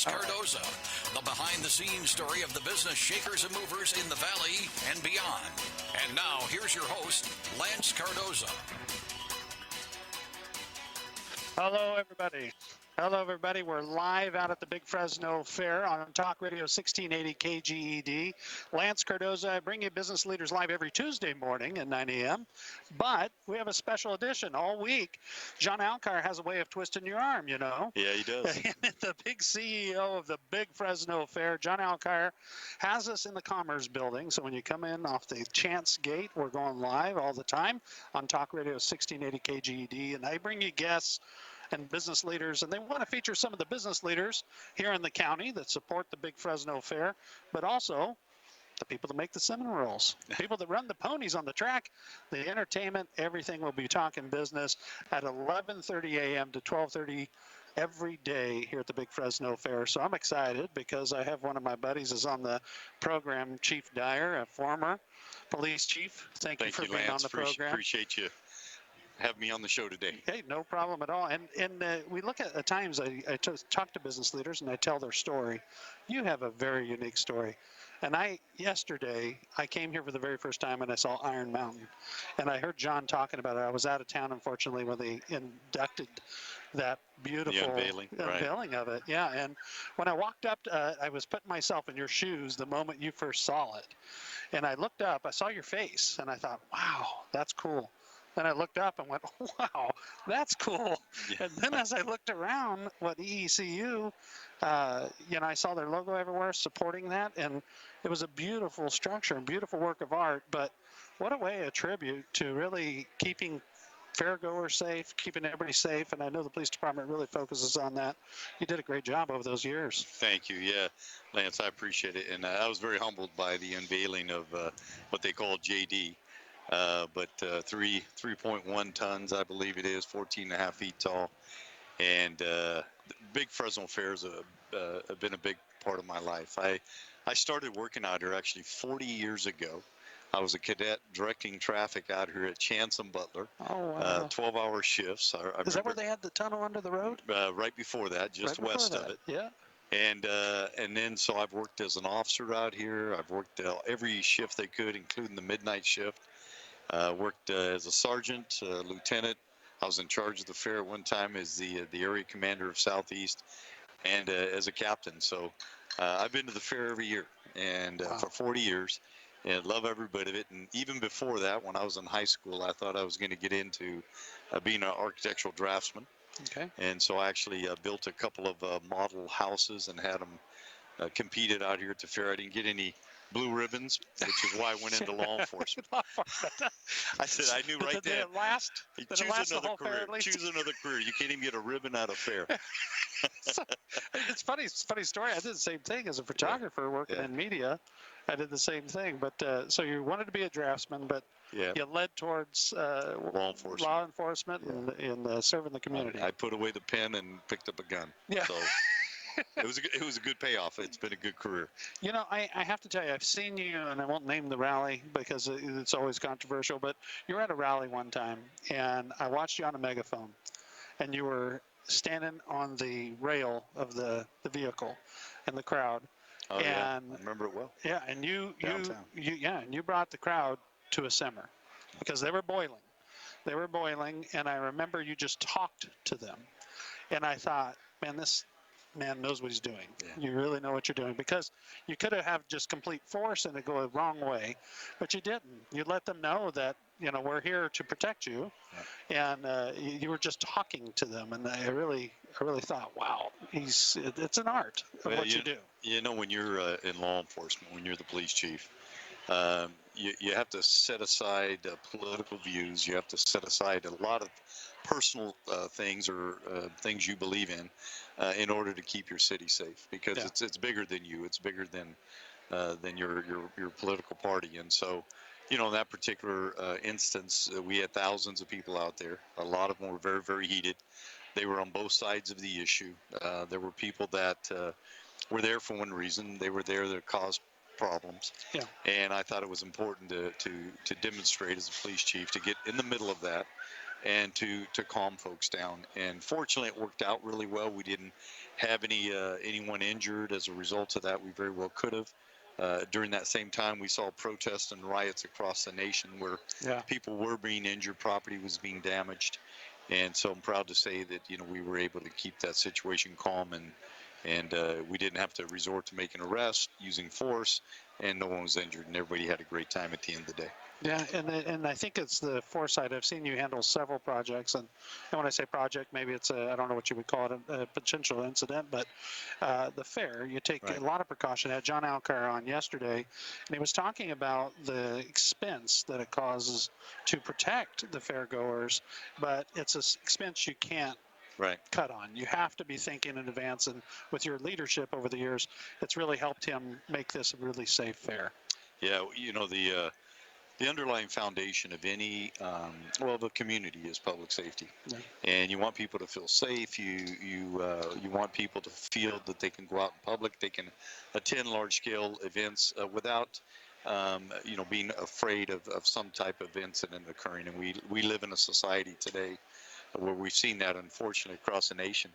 Lance Cardoza, the behind-the-scenes story of the business shakers and movers in the Valley and beyond. And now, here's your host, Lance Cardoza. Hello, everybody. Hello, everybody. We're live out at the Big Fresno Fair on Talk Radio 1680 KGED. Lance Cardoza. I bring you business leaders live every Tuesday morning at 9 a.m. But we have a special edition all week. John Alcar has a way of twisting your arm, you know. Yeah, he does. The big CEO of the Big Fresno Fair, John Alcar, has us in the Commerce Building. So when you come in off the Chance Gate, we're going live all the time on Talk Radio 1680 KGED. And I bring you guests and business leaders, and they want to feature some of the business leaders here in the county that support the Big Fresno Fair, but also the people that make the cinnamon rolls, people that run the ponies on the track, the entertainment, everything. Will be talking business at 11:30 a.m. to 12:30 every day here at the Big Fresno Fair. So I'm excited because I have one of my buddies is on the program, Chief Dyer, a former police chief. Thank you for being Lance. on the program. Appreciate you having me on the show today. Hey, no problem at all. And we look at times I talk to business leaders and I tell their story. You have a very unique story. And yesterday I came here for the very first time and I saw Iron Mountain, and I heard John talking about it. I was out of town, unfortunately, when they inducted that beautiful unveiling of it. Yeah, and when I walked up, I was putting myself in your shoes the moment you first saw it, and I looked up, I saw your face, and I thought, wow, that's cool. Then I looked up and went, wow, that's cool. Yeah. And then as I looked around what EECU, I saw their logo everywhere supporting that. And it was a beautiful structure and beautiful work of art. But what a way, a tribute to really keeping fairgoers safe, keeping everybody safe. And I know the police department really focuses on that. You did a great job over those years. Thank you. Yeah, Lance, I appreciate it. And I was very humbled by the unveiling of what they call JD. But 3.1 tons, I believe it is, 14 and a half feet tall. And the Big Fresno Fair has been a big part of my life. I started working out here actually 40 years ago. I was a cadet directing traffic out here at Chance and Butler. Oh, wow. 12-hour shifts. Is that where they had the tunnel under the road? Right before that, just west of it. Yeah. And then so I've worked as an officer out here. I've worked every shift they could, including the midnight shift. Worked as a sergeant, lieutenant. I was in charge of the fair at one time as the area commander of Southeast, and as a captain. So I've been to the fair every year, and wow. For 40 years, and love every bit of it. And even before that, when I was in high school, I thought I was going to get into being an architectural draftsman. Okay. And so I actually built a couple of model houses and had them competed out here at the fair. I didn't get any blue ribbons, which is why I went into law enforcement. I said, I knew right then. Choose another career. Choose another career. You can't even get a ribbon out of fair. It's funny. It's a funny story. I did the same thing as a photographer working in media. I did the same thing. But so you wanted to be a draftsman, but you led towards law enforcement and serving the community. I put away the pen and picked up a gun. Yeah. So it was a good payoff. It's been a good career. You know, I have to tell you, I've seen you, and I won't name the rally because it's always controversial, but you were at a rally one time, and I watched you on a megaphone, and you were standing on the rail of the vehicle in the crowd. Oh, yeah. I remember it well. Yeah, and you brought the crowd to a simmer because they were boiling. They were boiling, and I remember you just talked to them, and I thought, man, this man knows what he's doing. Yeah. You really know what you're doing, because you could have just complete force and it go the wrong way, but you didn't. You let them know that, we're here to protect you. Yeah. And you were just talking to them, and I really thought, wow, it's an art of what you do. When you're in law enforcement, when you're the police chief, you have to set aside political views. You have to set aside a lot of personal things or things you believe in order to keep your city safe, because it's bigger than you. It's bigger than your political party. And so, in that particular instance, we had thousands of people out there. A lot of them were very, very heated. They were on both sides of the issue. There were people that were there for one reason. They were there to cause problems. Yeah. And I thought it was important to demonstrate as a police chief, to get in the middle of that and to calm folks down. And fortunately, it worked out really well. We didn't have anyone injured as a result of that. We very well could have. During that same time, we saw protests and riots across the nation where Yeah. people were being injured, property was being damaged, and so I'm proud to say that we were able to keep that situation calm, and we didn't have to resort to making arrests using force, and no one was injured, and everybody had a great time at the end of the day. Yeah, and I think it's the foresight. I've seen you handle several projects, and when I say project, maybe it's I don't know what you would call it, a potential incident, but the fair, you take Right. a lot of precaution. I had John Alcar on yesterday, and he was talking about the expense that it causes to protect the fairgoers, but it's an expense you can't Right. cut on. You have to be thinking in advance, and with your leadership over the years, it's really helped him make this a really safe fair. Yeah, the underlying foundation of any of a community is public safety, Yeah. and you want people to feel safe. You want people to feel that they can go out in public, they can attend large scale events without being afraid of some type of incident occurring. And we live in a society today where we've seen that, unfortunately, across the nation.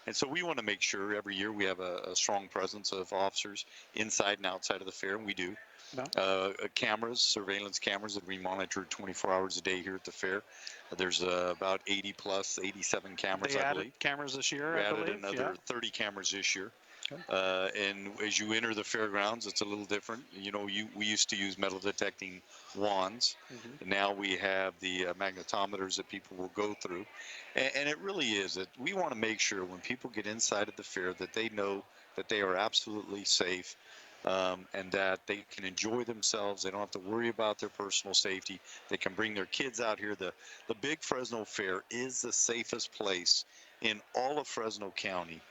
And so we want to make sure every year we have a strong presence of officers inside and outside of the fair, and we do. No? Cameras, surveillance cameras that we monitor 24 hours a day here at the fair. There's about 80 plus, 87 cameras, They I added believe. cameras this year, We I added believe. another Yeah. 30 cameras this year. Okay. And as you enter the fairgrounds, it's a little different. We used to use metal detecting wands. Mhm. Now we have the magnetometers that people will go through. And it really is that we want to make sure when people get inside of the fair that they know that they are absolutely safe, and that they can enjoy themselves. They don't have to worry about their personal safety. They can bring their kids out here. The Big Fresno Fair is the safest place in all of Fresno County,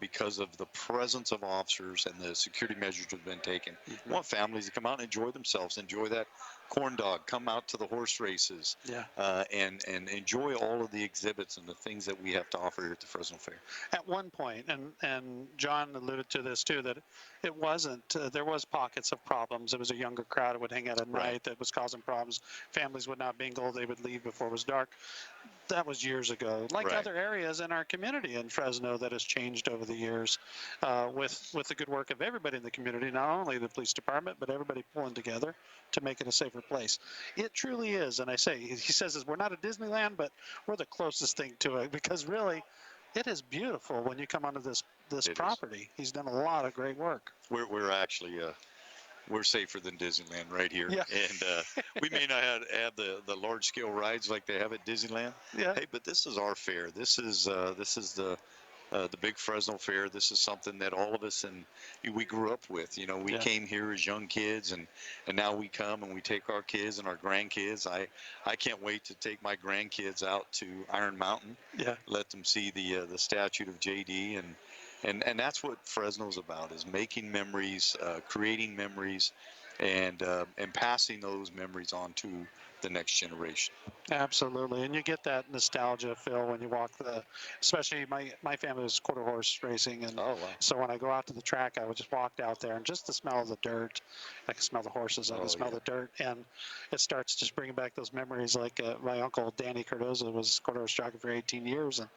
because of the presence of officers and the security measures that have been taken. Mhm. We want families to come out and enjoy themselves, enjoy that corn dog, come out to the horse races, Yeah. and enjoy all of the exhibits and the things that we have to offer here at the Fresno Fair. At one point, and John alluded to this too, that it wasn't, there was pockets of problems. It was a younger crowd that would hang out at night Right. that was causing problems. Families would not mingle. They would leave before it was dark. That was years ago. Like Right. other areas in our community in Fresno that has changed over the years, with the good work of everybody in the community, not only the police department, but everybody pulling together to make it a safer place. It truly is. And I say, he says, we're not a Disneyland, but we're the closest thing to it, because really, it is beautiful when you come onto this It is. property. He's done a lot of great work. We're actually we're safer than Disneyland right here. Yeah. And we may not have the large scale rides like they have at Disneyland. Yeah. Hey, but this is our fair. This is the Big Fresno Fair. This is something that all of us and we grew up with. We Yeah. came here as young kids, and now we come and we take our kids and our grandkids. I can't wait to take my grandkids out to Iron Mountain. Yeah. Let them see the statue of JD, and that's what Fresno's about, is making memories, creating memories, and passing those memories on to the next generation. Absolutely, and you get that nostalgia feel when you walk especially my family was quarter horse racing, and Oh, wow. so when I go out to the track, I would just walk out there, and just the smell of the dirt, I can smell the horses, I can Oh, smell yeah. the dirt, and it starts just bringing back those memories. Like my uncle Danny Cardoza was quarter horse jockey for 18 years, and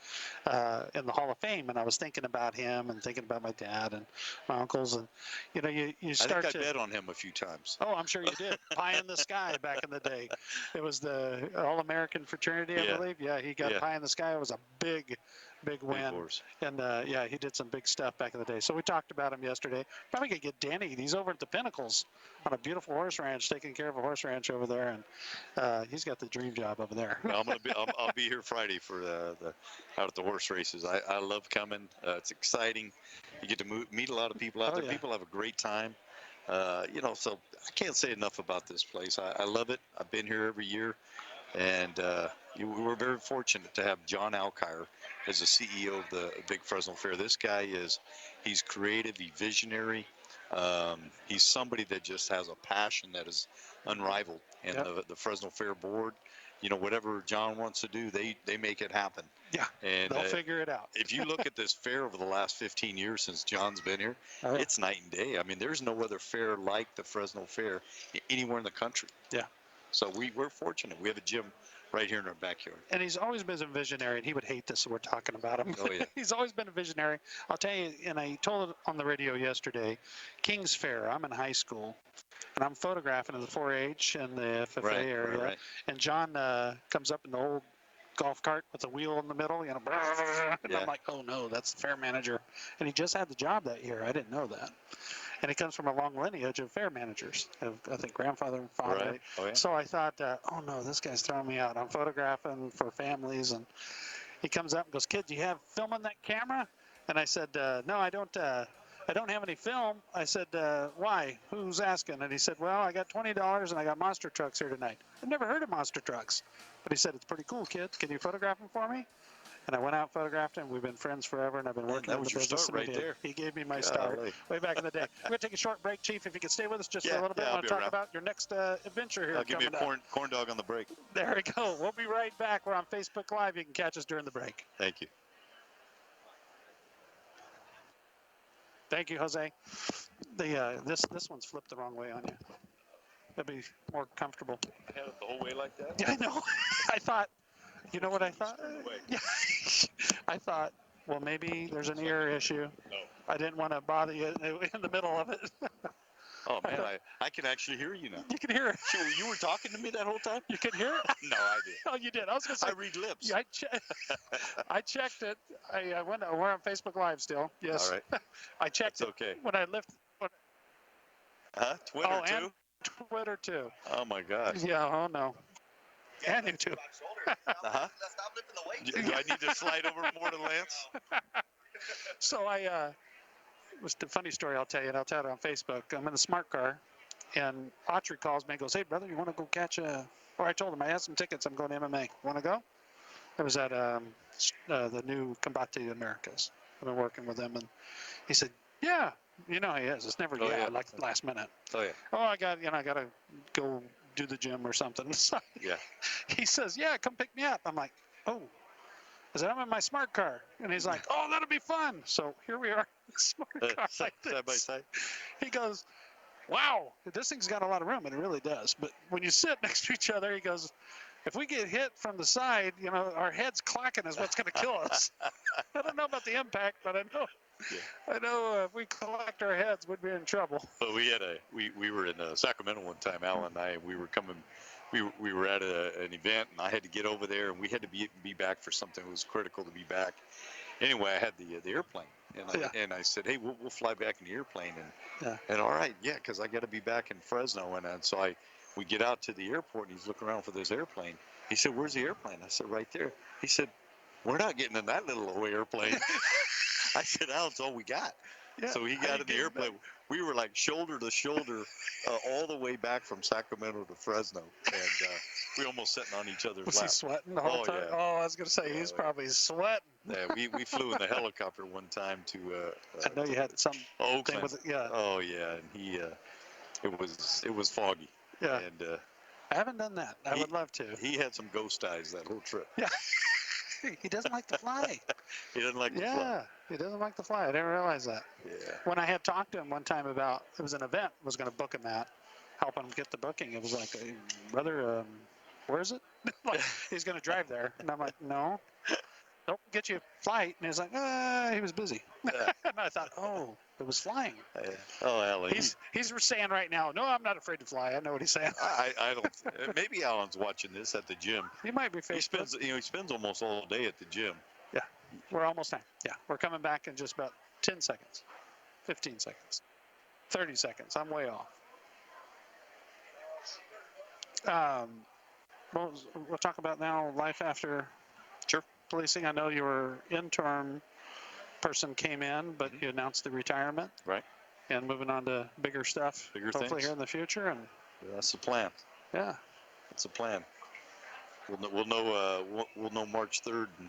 in the Hall of Fame, and I was thinking about him and thinking about my dad and my uncles, and you I start think I to. bet on him a few times. Oh, I'm sure you did. Pie in the Sky back in the day. It was the All-American fraternity, I Yeah. believe. Yeah, he got Yeah. Pie in the Sky. It was a big win. horse. And yeah, he did some big stuff back in the day. So we talked about him yesterday. Probably gonna get Danny. He's over at the Pinnacles on a beautiful horse ranch, taking care of a horse ranch over there, and he's got the dream job over there. Well, I'll be here Friday for the out at the horse races. I love coming. It's exciting. You get to meet a lot of people out Oh, there. yeah. People have a great time. So I can't say enough about this place. I love it. I've been here every year, and we're very fortunate to have John Alkire as the CEO of the Big Fresno Fair. This guy he's creative, he's visionary. He's somebody that just has a passion that is unrivaled. And Yep. the Fresno Fair board, whatever John wants to do, they make it happen. Yeah, And they'll figure it out. if you look at this fair over the last 15 years since John's been here, Oh, yeah. it's night and day. I mean, there's no other fair like the Fresno Fair anywhere in the country. Yeah. So we're fortunate. We have a gym right here in our backyard. And he's always been a visionary, and he would hate this. We're talking about him. Oh, yeah. He's always been a visionary. I'll tell you, and I told it on the radio yesterday, King's Fair, I'm in high school, and I'm photographing in the 4-H and the FFA Right, area. right. And John comes up in the old golf cart with a wheel in the middle, and Yeah. I'm like, oh no, that's the fair manager. And he just had the job that year. I didn't know that. And he comes from a long lineage of fair managers, I think grandfather and father. Right. Oh, yeah. So I thought, oh no, this guy's throwing me out. I'm photographing for families, and he comes up and goes, "Kid, do you have film on that camera?" And I said, "No, I don't. I don't have any film." I said, "Why? Who's asking?" And he said, "Well, I got $20 and I got monster trucks here tonight." I've never heard of monster trucks, but he said, "It's pretty cool, kid. Can you photograph them for me?" And I went out and photographed him. We've been friends forever, and I've been working that in was the your business. start right there. He gave me my start Golly. way back in the day. We're going to take a short break, Chief. If you could stay with us just for Yeah, a little bit, yeah, I I'll want be to talk around. about your next adventure here. Give me a coming up. corn dog on the break. There we go. We'll be right back. We're on Facebook Live. You can catch us during the break. Thank you. Thank you, Jose. This one's flipped the wrong way on you. That'd be more comfortable. I had it the whole way like that? Yeah, I know. I thought, you know what I thought? Yeah. I thought, well, maybe there's an ear issue. No. I didn't want to bother you in the middle of it. Oh, man, I can actually hear you now. You can hear it. Sure, you were talking to me that whole time? You can hear it? No, I did. Oh, you did. I was going to say. I read lips. Yeah, I checked it. We're on Facebook Live still. Yes. All right. I checked That's it. okay. When I lift. Twitter, Oh, too? and Twitter, too. Oh, my gosh. Yeah, oh, no. And YouTube. Uh-huh. Do I need to slide over more to Lance? So it was the funny story I'll tell you, and I'll tell it on Facebook. I'm in the smart car, and Autry calls me and goes, "Hey, brother, you want to go catch a..." Or I told him, I have some tickets. I'm going to MMA. Want to go? It was at the new Combate Americas. I've been working with him, and he said, "Yeah." You know how he is. It's never Oh, yeah. like last minute. Oh, yeah. Oh, I got to go do the gym or something. So Yeah. he says, "Yeah, come pick me up." I'm like, "Oh." I said, "I'm in my smart car." And he's like, "Oh, that'll be fun." So here we are in the smart car. Side by side. He goes, "Wow, this thing's got a lot of room," and it really does. But when you sit next to each other, he goes, "If we get hit from the side, our heads clacking is what's going to kill us." I don't know about the impact, but I know if we collect our heads, we'd be in trouble. But we were in Sacramento one time, Al and I. We were coming. We were at an event, and I had to get over there, and we had to be back for something that was critical to be back. Anyway, I had the airplane, and I said, "Hey, we'll fly back in the airplane." And all right, yeah, because I got to be back in Fresno, and so we get out to the airport, and he's looking around for this airplane. He said, "Where's the airplane?" I said, "Right there." He said, "We're not getting in that little old airplane." I said, "Al, it's all we got." Yeah, So he got in the airplane. We were like shoulder to shoulder all the way back from Sacramento to Fresno, and we almost sitting on each other's Was lap. he sweating the whole time? Yeah. Oh, I was going to say, he's probably sweating. Yeah, we flew in the helicopter one time to. I know you had some Oakland. thing with it. Yeah. Oh yeah, and it was foggy. Yeah. And I haven't done that. I would love to. He had some ghost eyes that whole trip. Yeah. He doesn't like to fly. He doesn't like to fly. Yeah, he doesn't like to fly. I didn't realize that. Yeah. When I had talked to him one time about, it was an event, was going to book him that, help him get the booking. It was like, "Hey, brother, where is it?" Like, he's going to drive there. And I'm like, "No, don't get you a flight." And he's like, he was busy. Yeah. And I thought, oh, it was flying. Oh, Alan. He's saying right now, "No, I'm not afraid to fly." I know what he's saying. I don't. Maybe Alan's watching this at the gym. He might be He Facebook. spends almost all day at the gym. Yeah, we're almost time. Yeah, we're coming back in just about 10 seconds, 15 seconds, 30 seconds. I'm way off. We'll talk about now life after policing. I know your intern person came in, but you announced the retirement. Right. And moving on to bigger stuff. Bigger hopefully things. here in the future. And That's the plan. yeah. That's the plan. We'll know March 3rd in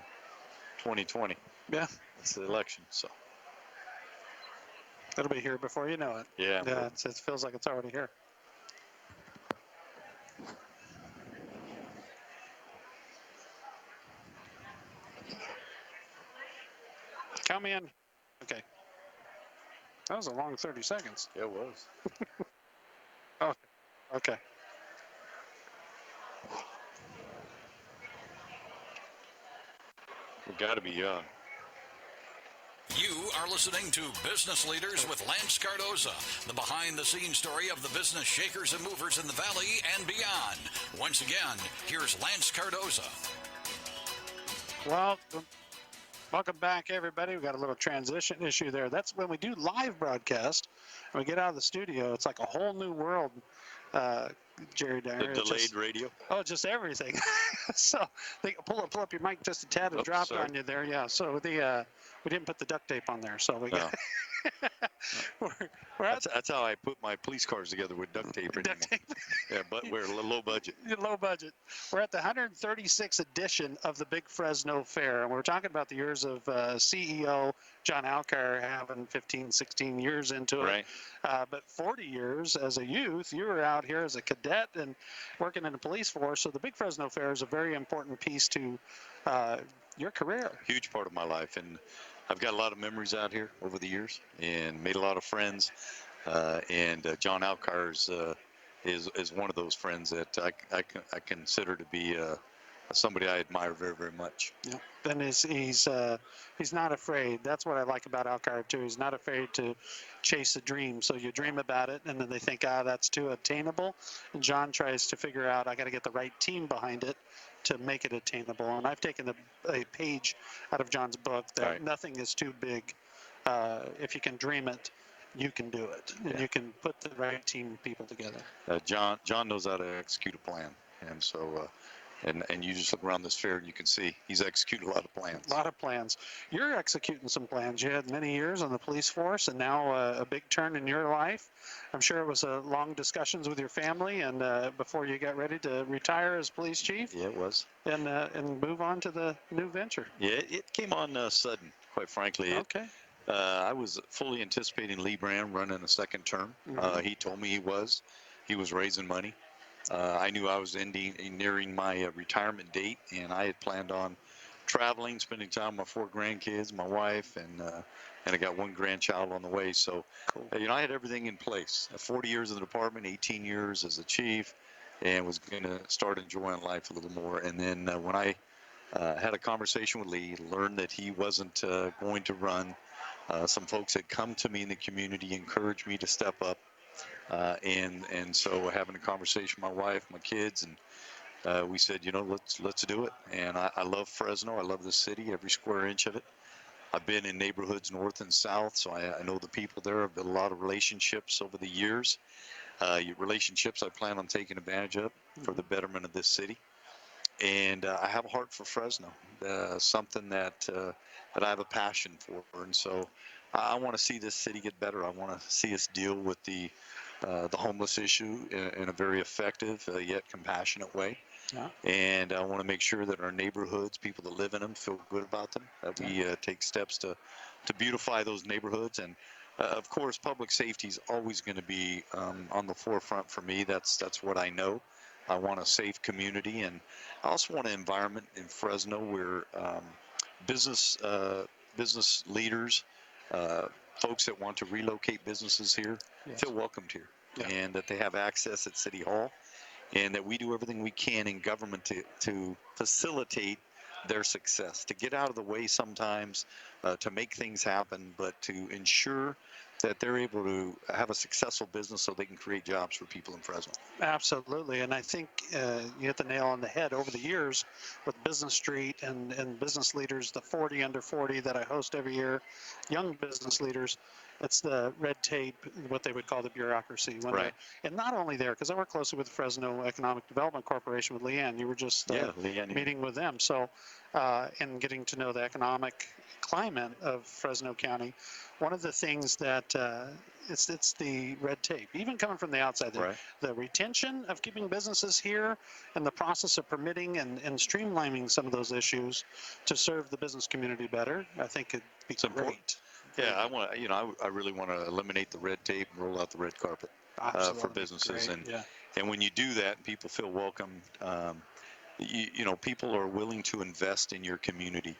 2020. Yeah. It's the election, so. It'll be here before you know it. Yeah. Yeah, it feels like it's already here. Come in. Okay. That was a long 30 seconds. Yeah, it was. Oh, okay. Got to be young. You are listening to Business Leaders with Lance Cardoza, the behind-the-scenes story of the business shakers and movers in the Valley and beyond. Once again, here's Lance Cardoza. Well, welcome back, everybody. We got a little transition issue there. That's when we do live broadcast. When we get out of the studio, it's like a whole new world, Jerry Dyer. The delayed radio. Oh, just everything. So they pull up your mic just a tad and drop sorry. on you there. Yeah. So we didn't put the duct tape on there, so we got. That's how I put my police cars together, with duct tape. Duct tape. Yeah, but we're low budget. Low budget. We're at the 136th edition of the Big Fresno Fair, and we're talking about the years of CEO John Alcar having 15, 16 years into it. Right. But 40 years as a youth, you were out here as a cadet and working in the police force. So the Big Fresno Fair is a very important piece to your career. Huge part of my life, and I've got a lot of memories out here over the years, and made a lot of friends. And John Alcar is one of those friends that I consider to be somebody I admire very, very much. Yeah, and he's not afraid. That's what I like about Alcar too. He's not afraid to chase a dream. So you dream about it, and then they think, that's too attainable. And John tries to figure out, I got to get the right team behind it to make it attainable. And I've taken a page out of John's book that nothing is too big. If you can dream it, you can do it, and you can put the right team of people together. John knows how to execute a plan, and so. And you just look around this fair and you can see he's executed a lot of plans. A lot of plans. You're executing some plans. You had many years on the police force, and now a big turn in your life. I'm sure it was long discussions with your family and before you got ready to retire as police chief. Yeah, it was. And move on to the new venture. Yeah, it came on sudden, quite frankly. Okay. I was fully anticipating Lee Brand running a second term. Mm-hmm. He told me he was raising money. I knew I was nearing my retirement date, and I had planned on traveling, spending time with my 4 grandkids, my wife, and I got 1 grandchild on the way. So, cool. I had everything in place. 40 years in the department, 18 years as a chief, and was going to start enjoying life a little more. And then when I had a conversation with Lee, learned that he wasn't going to run, some folks had come to me in the community, encouraged me to step up. And so having a conversation with my wife, my kids, and we said, let's do it. And I love Fresno. I love the city, every square inch of it. I've been in neighborhoods north and south, so I know the people there. I've built a lot of relationships over the years. Relationships I plan on taking advantage of for the betterment of this city. And I have a heart for Fresno, something that I have a passion for. And so I want to see this city get better. I want to see us deal with the homeless issue in a very effective yet compassionate way. Yeah. And I want to make sure that our neighborhoods, people that live in them, feel good about them, that we take steps to beautify those neighborhoods. And of course, public safety is always going to be on the forefront for me. That's what I know. I want a safe community, and I also want an environment in Fresno where business leaders, folks that want to relocate businesses here, feel welcomed here, and that they have access at City Hall, and that we do everything we can in government to facilitate their success, to get out of the way sometimes, to make things happen, but to ensure that they're able to have a successful business so they can create jobs for people in Fresno. Absolutely, and I think you hit the nail on the head. Over the years with Business Street and business leaders, the 40 under 40 that I host every year, young business leaders, it's the red tape, what they would call the bureaucracy. Right. And not only there, because I work closely with Fresno Economic Development Corporation with Leanne. You were just meeting with them. So, and getting to know the economic climate of Fresno County, one of the things that it's the red tape, even coming from the outside, the retention of keeping businesses here and the process of permitting and streamlining some of those issues to serve the business community better, I think it'd be great. Yeah, I really want to eliminate the red tape and roll out the red carpet for businesses. And when you do that, people feel welcome. People are willing to invest in your community.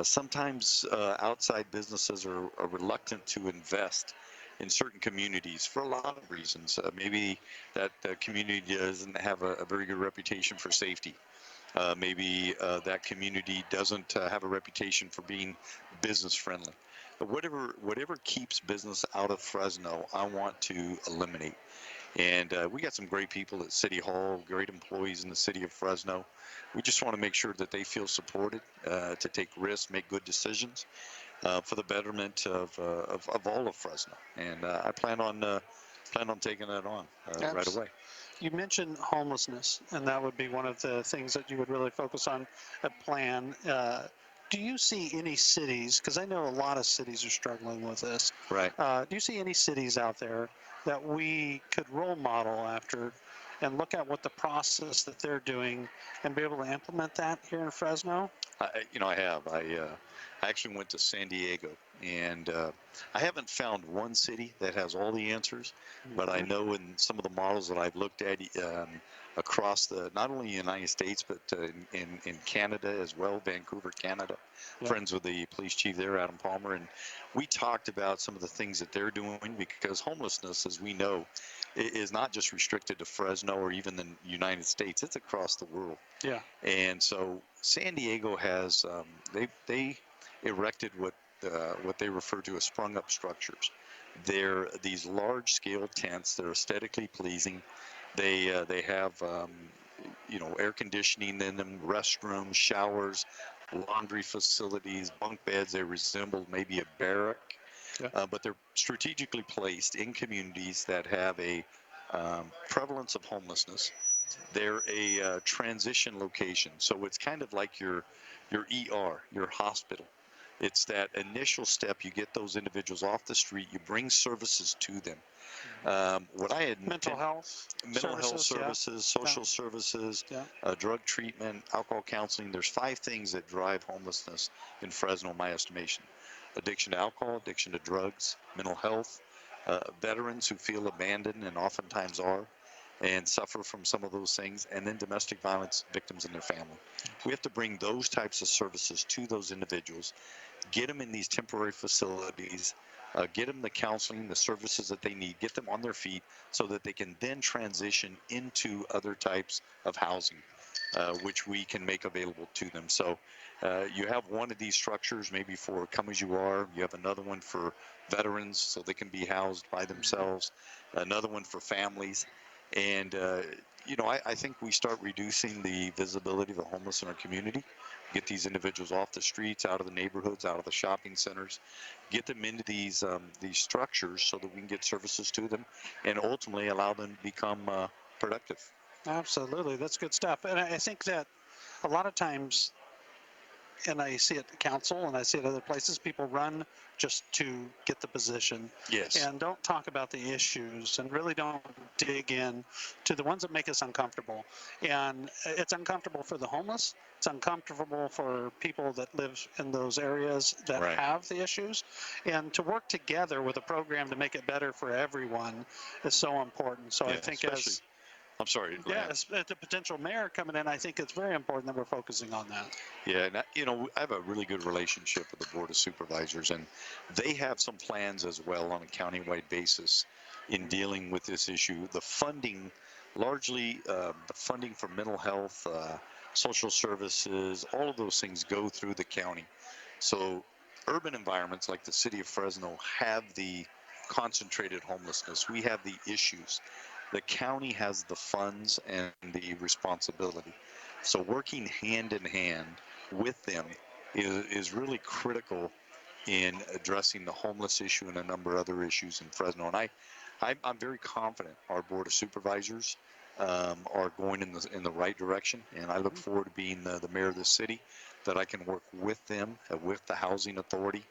Sometimes outside businesses are reluctant to invest in certain communities for a lot of reasons. Maybe that community doesn't have a very good reputation for safety. Maybe that community doesn't have a reputation for being business friendly. But whatever keeps business out of Fresno, I want to eliminate. And we got some great people at City Hall, great employees in the city of Fresno. We just want to make sure that they feel supported to take risks, make good decisions for the betterment of all of Fresno. And I plan on taking that on right away. You mentioned homelessness, and that would be one of the things that you would really focus on a plan. Do you see any cities, because I know a lot of cities are struggling with this, Right. do you see any cities out there that we could role model after and look at what the process that they're doing and be able to implement that here in Fresno? I have. I actually went to San Diego, and I haven't found one city that has all the answers, but I know in some of the models that I've looked at across not only the United States, but in Canada as well, Vancouver, Canada, Yeah. friends with the police chief there, Adam Palmer, and we talked about some of the things that they're doing because homelessness, as we know, is not just restricted to Fresno or even the United States. It's across the world. Yeah. And so San Diego has they erected what they refer to as sprung up structures. They're these large scale tents. They're aesthetically pleasing. They have air conditioning in them, restrooms, showers, laundry facilities, bunk beds. They resemble maybe a barrack, Yeah. but they're strategically placed in communities that have a prevalence of homelessness. They're a transition location, so it's kind of like your ER, your hospital. It's that initial step. You get those individuals off the street. You bring services to them. What I had Mental health services, social services, Yeah. drug treatment, alcohol counseling. There's 5 things that drive homelessness in Fresno, in my estimation: addiction to alcohol, addiction to drugs, mental health, veterans who feel abandoned and oftentimes are, and suffer from some of those things, and then domestic violence victims and their family. We have to bring those types of services to those individuals, get them in these temporary facilities, get them the counseling, the services that they need, get them on their feet so that they can then transition into other types of housing, which we can make available to them. So you have one of these structures maybe for come as you are. You have another one for veterans so they can be housed by themselves, another one for families. And, I think we start reducing the visibility of the homeless in our community, get these individuals off the streets, out of the neighborhoods, out of the shopping centers, get them into these structures so that we can get services to them and ultimately allow them to become productive. Absolutely. That's good stuff. And I think that a lot of times, and I see it at council and I see it other places, people run just to get the position Yes. and don't talk about the issues and really don't dig in to the ones that make us uncomfortable. And it's uncomfortable for the homeless. It's uncomfortable for people that live in those areas that Right. have the issues. And to work together with a program to make it better for everyone is so important. So Yeah, I think especially, I'm sorry. Go ahead. as the potential mayor coming in, I think it's very important that we're focusing on that. Yeah, and I have a really good relationship with the Board of Supervisors, and they have some plans as well on a countywide basis in dealing with this issue. The funding, largely the funding for mental health, social services, all of those things go through the county. So urban environments like the city of Fresno have the concentrated homelessness. We have the issues. The county has the funds and the responsibility. So working hand in hand with them is really critical in addressing the homeless issue and a number of other issues in Fresno. And I'm very confident our Board of Supervisors are going in the right direction. And I look forward to being the mayor of the city, that I can work with them, with the Housing Authority,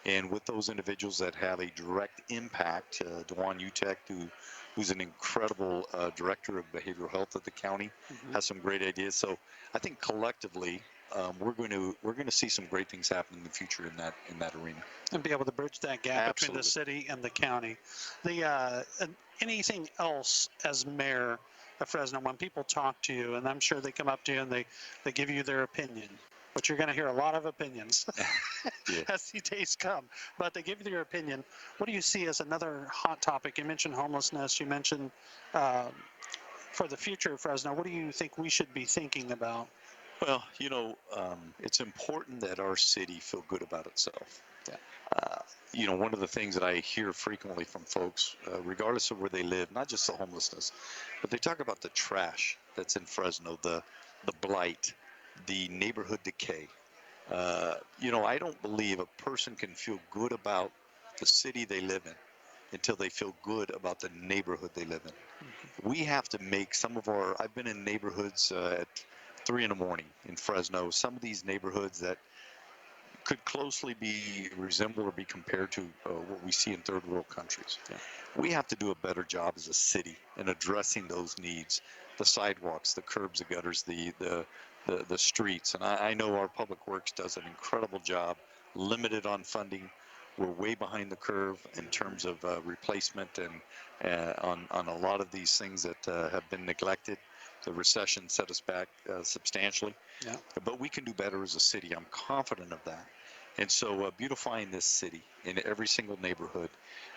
and with those individuals that have a direct impact. Dewan Utek, who's an incredible director of behavioral health at the county, has some great ideas. So I think collectively, we're going to see some great things happen in the future in that arena. And be able to bridge that gap between the Absolutely. city and the county. Anything else as mayor of Fresno, when people talk to you, and I'm sure they come up to you and they give you their opinion, but you're going to hear a lot of opinions Yeah. as the days come, but they give you their opinion. What do you see as another hot topic? You mentioned homelessness. You mentioned for the future of Fresno. What do you think we should be thinking about? Well, it's important that our city feel good about itself. Yeah. Uh, one of the things that I hear frequently from folks, regardless of where they live, not just the homelessness, but they talk about the trash that's in Fresno, the blight, the neighborhood decay. I don't believe a person can feel good about the city they live in until they feel good about the neighborhood they live in. We have to make some of I've been in neighborhoods at 3 in the morning in Fresno, some of these neighborhoods that could closely be resembled or be compared to what we see in third world countries. Yeah. We have to do a better job as a city in addressing those needs, the sidewalks, the curbs, the gutters, the streets. And I know our public works does an incredible job, limited on funding. We're way behind the curve in terms of replacement and on a lot of these things that have been neglected. The recession set us back substantially. Yeah. But we can do better as a city. I'm confident of that. And so beautifying this city in every single neighborhood,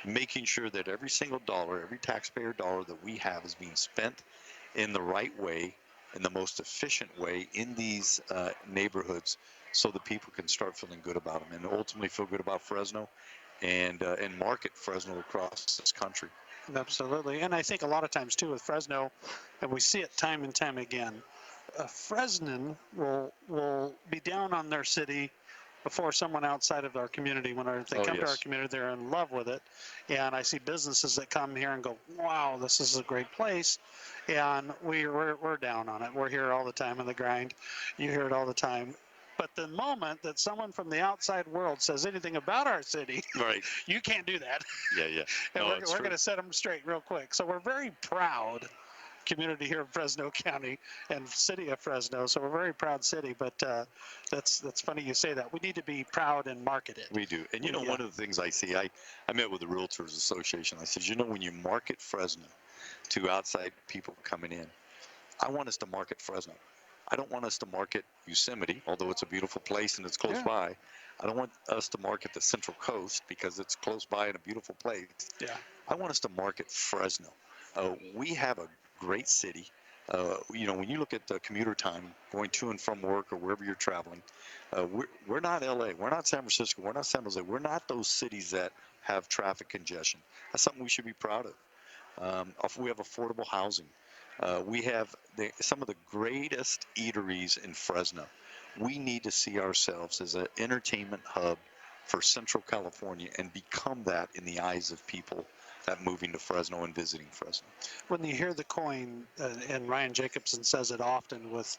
making sure that every single dollar, every taxpayer dollar that we have is being spent in the right way, in the most efficient way in these neighborhoods so that people can start feeling good about them and ultimately feel good about Fresno and market Fresno across this country. Absolutely. And I think a lot of times too with Fresno, and we see it time and time again, a Fresnan will be down on their city before someone outside of our community. When they Oh, come to our yes. community, they're in love with it. And I see businesses that come here and go, wow, this is a great place. And we're down on it. We're here all the time in the grind. You hear it all the time. But the moment that someone from the outside world says anything about our city, Right. you can't do that. Yeah, yeah. And No, we're it's going true. to set them straight real quick. So we're very proud community here in Fresno County and city of Fresno. So we're a very proud city, but that's funny you say that. We need to be proud and market it. We do. And Yeah. one of the things I see, I met with the Realtors Association. I said, when you market Fresno to outside people coming in, I want us to market Fresno. I don't want us to market Yosemite, although it's a beautiful place and it's close Yeah. by. I don't want us to market the Central Coast because it's close by and a beautiful place. Yeah. I want us to market Fresno. We have a great city. When you look at the commuter time going to and from work or wherever you're traveling, we're not LA, we're not San Francisco, we're not San Jose, we're not those cities that have traffic congestion. That's something we should be proud of. We have affordable housing. We have some of the greatest eateries in Fresno. We need to see ourselves as an entertainment hub for Central California and become that in the eyes of people that moving to Fresno and visiting Fresno. When you hear the coin, and Ryan Jacobson says it often with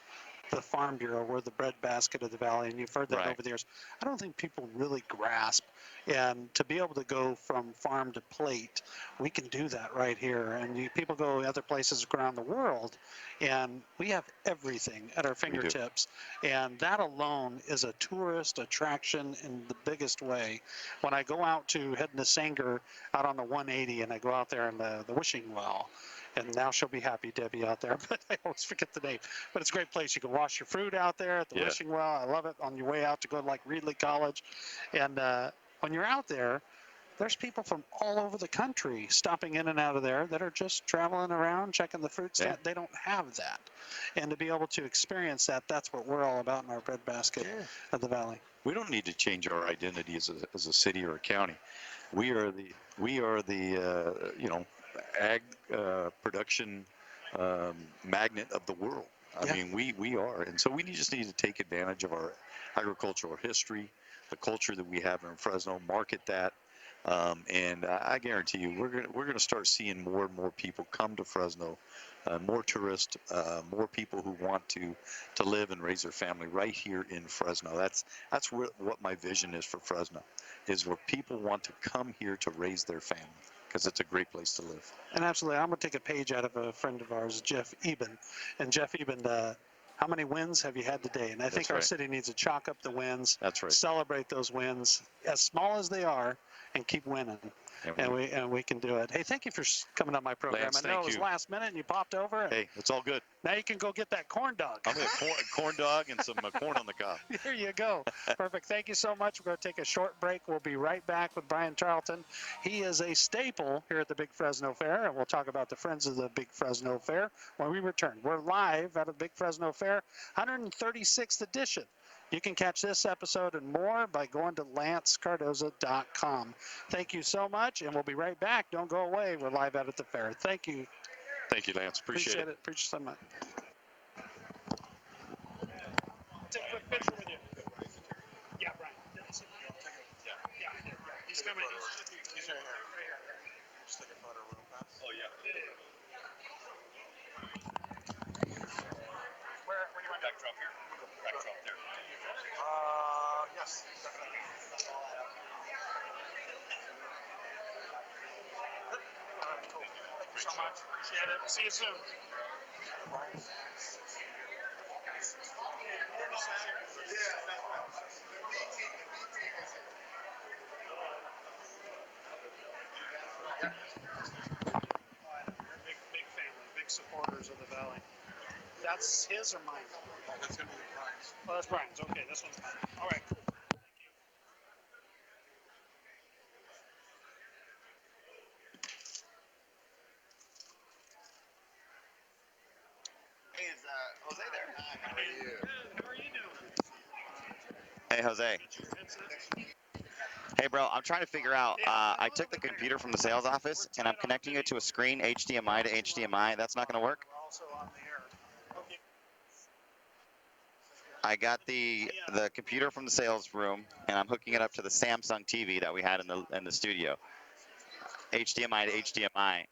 the Farm Bureau, we're the breadbasket of the valley, and you've heard that Right. over the years. I don't think people really grasp, and to be able to go from farm to plate, we can do that right here. And people go other places around the world, and we have everything at our fingertips. And that alone is a tourist attraction in the biggest way. When I go out to heading to Sanger out on the 180, and I go out there in the wishing well, and now she'll be happy, Debbie, out there, but I always forget the name. But it's a great place. You can wash your fruit out there at the Yeah. wishing well. I love it on your way out to go to like Reedley College. And when you're out there, there's people from all over the country stopping in and out of there that are just traveling around, checking the fruit stand. Yeah. They don't have that. And to be able to experience that, that's what we're all about in our breadbasket of the valley. We don't need to change our identity as a city or a county. We are the ag production magnet of the world. I mean, we are, and so we just need to take advantage of our agricultural history, the culture that we have in Fresno, market that, and I guarantee you, we're gonna start seeing more and more people come to Fresno, more tourists, more people who want to live and raise their family right here in Fresno. That's what my vision is for Fresno, is where people want to come here to raise their family because it's a great place to live. And absolutely, I'm going to take a page out of a friend of ours, Jeff Eben. And Jeff Eben, how many wins have you had today? And I think our city needs to chalk up the wins. That's right. Celebrate those wins, as small as they are, and keep winning. and we can do it. Hey, thank you for coming on my program. Lance, I know thank it was you. last minute and you popped over. And Hey, it's all good. now you can go get that corn dog. I'm going to corn dog and some corn on the cob. There you go. Perfect. Thank you so much. We're going to take a short break. We'll be right back with Brian Charlton. He is a staple here at the Big Fresno Fair, and we'll talk about the Friends of the Big Fresno Fair when we return. We're live at the Big Fresno Fair, 136th edition. You can catch this episode and more by going to lancecardoza.com. Thank you so much, and we'll be right back. Don't go away. We're live out at the fair. Thank you. Thank you, Lance. Appreciate it. Appreciate it so much. Take a quick picture with you. Yeah, Brian. Yeah. He's coming. He's right here. Just take a photo real fast. Oh, yeah. Where do you want to Backdrop here. Backdrop there. Yes, definitely. All right, cool. Thank you so much. Appreciate it. See you soon. Big family, big supporters of the Valley. That's his or mine? That's going to be the prize. Oh, that's Brian's. Okay, this one's mine. All right, cool. Hey, is Jose there? How are you? Good. How are you doing? Hey, Jose. Hey, bro, I'm trying to figure out, I took the computer from the sales office, and I'm connecting it to a screen, HDMI to HDMI. That's not going to work? We're also on the air. Okay. I got the computer from the sales room, and I'm hooking it up to the Samsung TV that we had in the studio. HDMI to HDMI.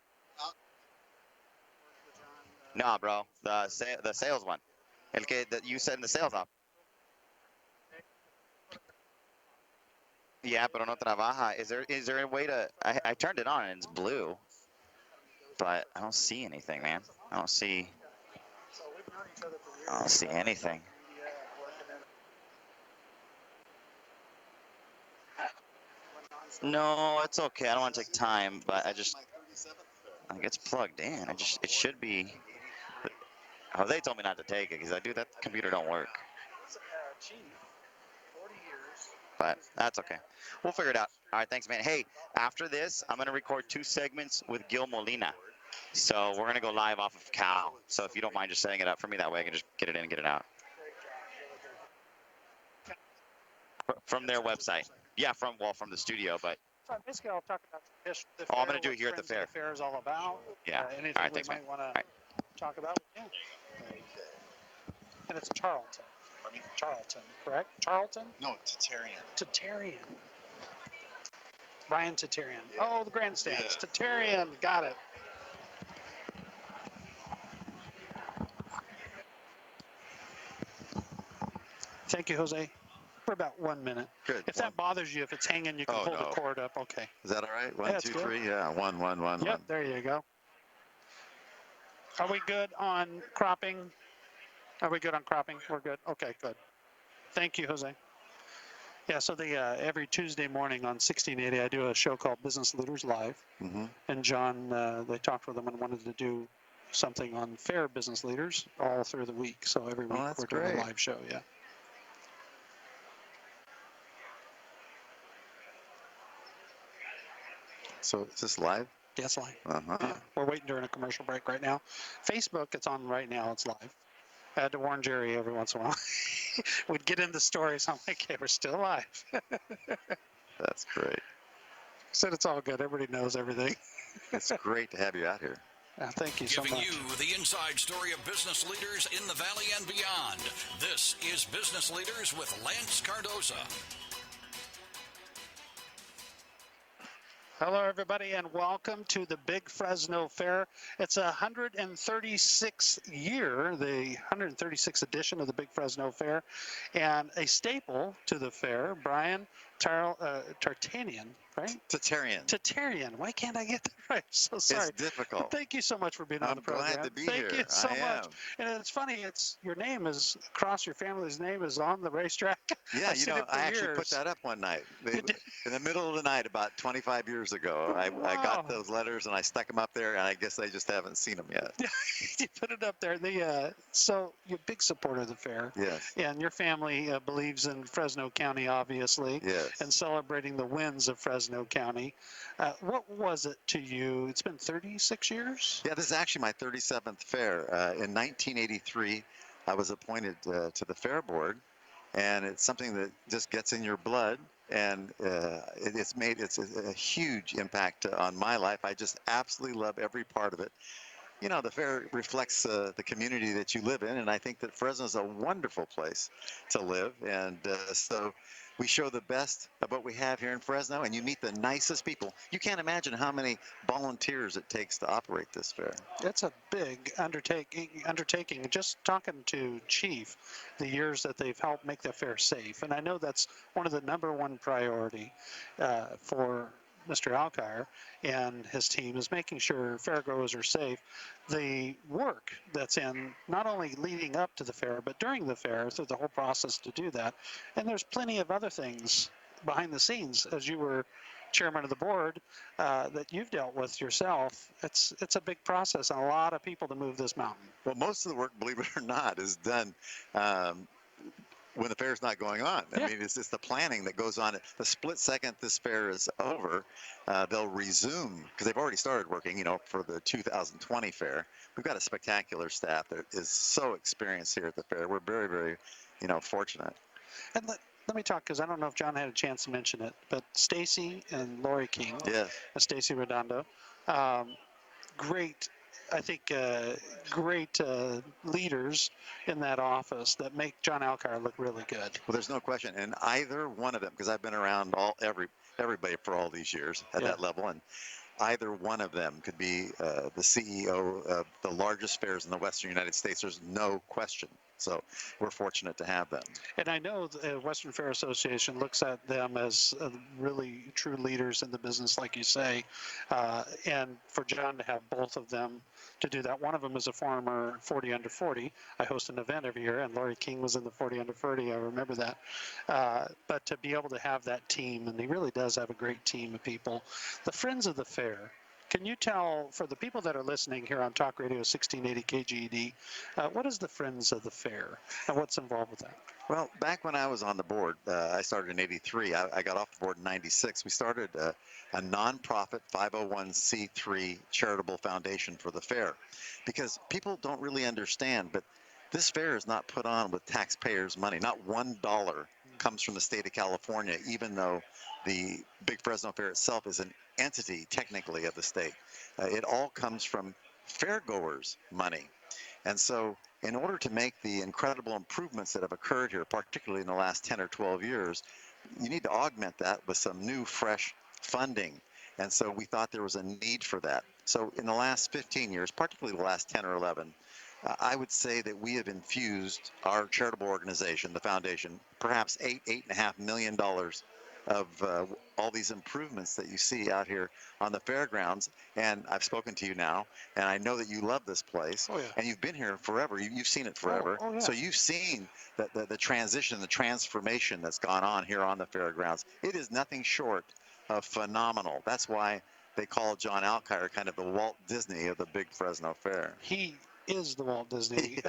No, bro, the sales one. El que that you said in the sales office. Yeah, pero no trabaja. Is there a way to? I turned it on and it's blue, but I don't see anything, man. I don't see anything. No, it's okay. I don't want to take time, but I think it's plugged in. It should be. Jose told me not to take it because that computer don't work. But that's okay. We'll figure it out. All right, thanks, man. Hey, after this, I'm going to record 2 segments with Gil Molina. So we're going to go live off of Cal. So if you don't mind just setting it up for me, that way I can just get it in and get it out. From their website. Yeah, from the studio, but. So basically, I'll talk about the fair. Oh, I'm going to do it here at the fair. The fair is all about. Yeah. Anything all right, we thanks, man. might want All to right. talk about. Yeah. And it's Charlton. Charlton, correct? Charlton? No, Tatarian. Tatarian. Brian Tatarian. Yeah. Oh, the grandstands. Yeah. Tatarian. Got it. Thank you, Jose. For about 1 minute. Good. If that bothers you, if it's hanging, you can pull the cord up. Okay. Is that all right? One, Yeah, it's two, good. 3. Yeah, one. Yep, there you go. Are we good on cropping? Are we good on cropping? We're good. Okay, good. Thank you, Jose. Yeah, so every Tuesday morning on 1680, I do a show called Business Leaders Live. Mm-hmm. And John, they talked with them and wanted to do something on fair business leaders all through the week. So every week that's we're doing great. a live show, yeah. So is this live? Yes, live. Uh-huh. Yeah. We're waiting during a commercial break right now. Facebook, it's on right now. It's live. I had to warn Jerry every once in a while. We'd get into stories. I'm like, hey, we're still live. That's great. Said it's all good. Everybody knows everything. It's great to have you out here. Thank you so Giving much. you the inside story of business leaders in the Valley and beyond. This is Business Leaders with Lance Cardoza. Hello, everybody, and welcome to the Big Fresno Fair. It's a 136th year, the 136th edition of the Big Fresno Fair, and a staple to the fair, Brian Tartanian, right? Tatarian. Tatarian. Why can't I get that right? I'm so It's sorry. difficult. Thank you so much for being on I'm the program. glad to be Thank you here. so I much. am. And it's funny, it's your name is across your family's name is on the racetrack. Yeah, I've seen it for I actually put years. that up one night. You did? In the middle of the night, about 25 years ago, I got Wow. those letters and I stuck them up there, and I guess they just haven't seen them yet. You put it up there. So you're a big supporter of the fair. Yes. And your family believes in Fresno County, obviously, Yes. and celebrating the wins of Fresno County. What was it to you? It's been 36 years? Yeah, this is actually my 37th fair. In 1983, I was appointed to the fair board, and it's something that just gets in your blood, and it's a huge impact on my life. I just absolutely love every part of it. The fair reflects the community that you live in, and I think that Fresno is a wonderful place to live. And so we show the best of what we have here in Fresno, and you meet the nicest people. You can't imagine how many volunteers it takes to operate this fair. It's a big undertaking. Just talking to Chief, the years that they've helped make the fair safe, and I know that's one of the #1 priority for Mr. Alkire and his team is making sure fairgoers are safe. The work that's in not only leading up to the fair, but during the fair, through the whole process to do that, and there's plenty of other things behind the scenes as you were chairman of the board that you've dealt with yourself. It's a big process and a lot of people to move this mountain. Well, most of the work, believe it or not, is done when the fair's not going on. I mean, it's just the planning that goes on. The split second this fair is over, they'll resume, because they've already started working, for the 2020 fair. We've got a spectacular staff that is so experienced here at the fair. We're very, very, fortunate. And let me talk, because I don't know if John had a chance to mention it, but Stacy and Lori King, Yes. Stacy Redondo, great, I think, great leaders in that office that make John Alkire look really good. Well, there's no question, and either one of them, because I've been around everybody for all these years at that level, and either one of them could be the CEO of the largest fairs in the Western United States. There's no question. So we're fortunate to have them. And I know the Western Fair Association looks at them as really true leaders in the business, like you say. And for John to have both of them to do that, one of them is a former 40 under 40. I host an event every year, and Lori King was in the 40 under 40. I remember that. But to be able to have that team, and he really does have a great team of people. The Friends of the Fair. Can you tell, for the people that are listening here on Talk Radio 1680 KGED, what is the Friends of the Fair and what's involved with that? Well, back when I was on the board, I started in '83. I got off the board in '96. We started a nonprofit 501c3 charitable foundation for the fair, because people don't really understand, but this fair is not put on with taxpayers' money. Not $1 comes from the state of California, even though the Big Fresno Fair itself is an entity, technically, of the state. It all comes from fairgoers' money. And so in order to make the incredible improvements that have occurred here, particularly in the last 10 or 12 years, you need to augment that with some new, fresh funding. And so we thought there was a need for that. So in the last 15 years, particularly the last 10 or 11, I would say that we have infused our charitable organization, the foundation, perhaps $8.5 million of all these improvements that you see out here on the fairgrounds. And I've spoken to you now, and I know that you love this place. Oh, yeah. And you've been here forever. You've seen it forever. Oh, yeah. So you've seen the transition, the transformation that's gone on here on the fairgrounds. It is nothing short of phenomenal. That's why they call John Alkire kind of the Walt Disney of the Big Fresno Fair. He is the Walt Disney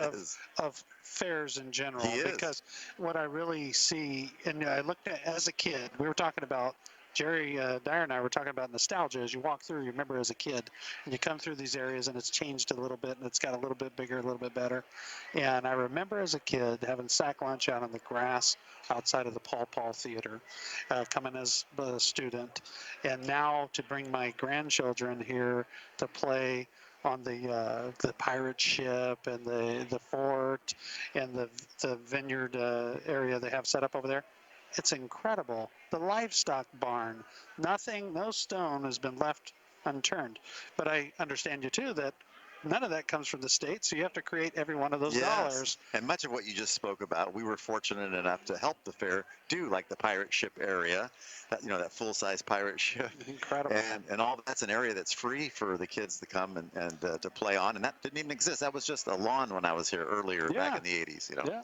of fairs in general. He is. Because what I really see, and I looked at as a kid, we were talking about, Jerry Dyer and I were talking about nostalgia. As you walk through, you remember as a kid, and you come through these areas, and it's changed a little bit, and it's got a little bit bigger, a little bit better. And I remember as a kid having sack lunch out on the grass outside of the Paul Paul Theater, coming as a student, and now to bring my grandchildren here to play on the pirate ship and the fort and the vineyard area they have set up over there. It's incredible. The livestock barn, no stone has been left unturned. But I understand you too that none of that comes from the state, so you have to create every one of those dollars. And much of what you just spoke about, we were fortunate enough to help the fair do, like the pirate ship area, that full-size pirate ship, Incredible. and all that's an area that's free for the kids to come and to play on, and that didn't even exist. That was just a lawn when I was here earlier back in the 80s, Yeah.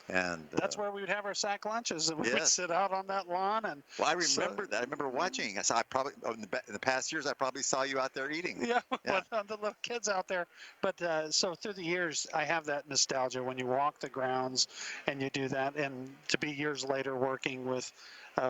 And That's where we would have our sack lunches, and we would yes. sit out on that lawn. And well, I remember that. I remember watching. I probably in the past years, I probably saw you out there eating. Yeah, with the little kids out there. But so through the years, I have that nostalgia when you walk the grounds and you do that. And to be years later working with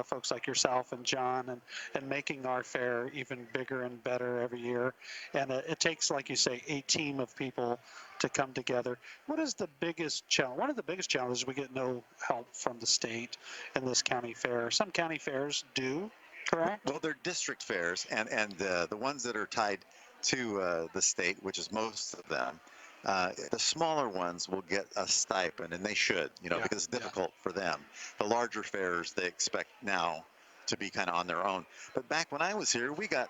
folks like yourself and John and making our fair even bigger and better every year. And it takes, like you say, a team of people to come together. What is the biggest challenge? One of the biggest challenges, we get no help from the state in this county fair. Some county fairs do, correct? Well, they're district fairs, and the ones that are tied to the state, which is most of them, the smaller ones will get a stipend, and they should, because it's difficult for them. The larger fairs, they expect now to be kind of on their own. But back when I was here, we got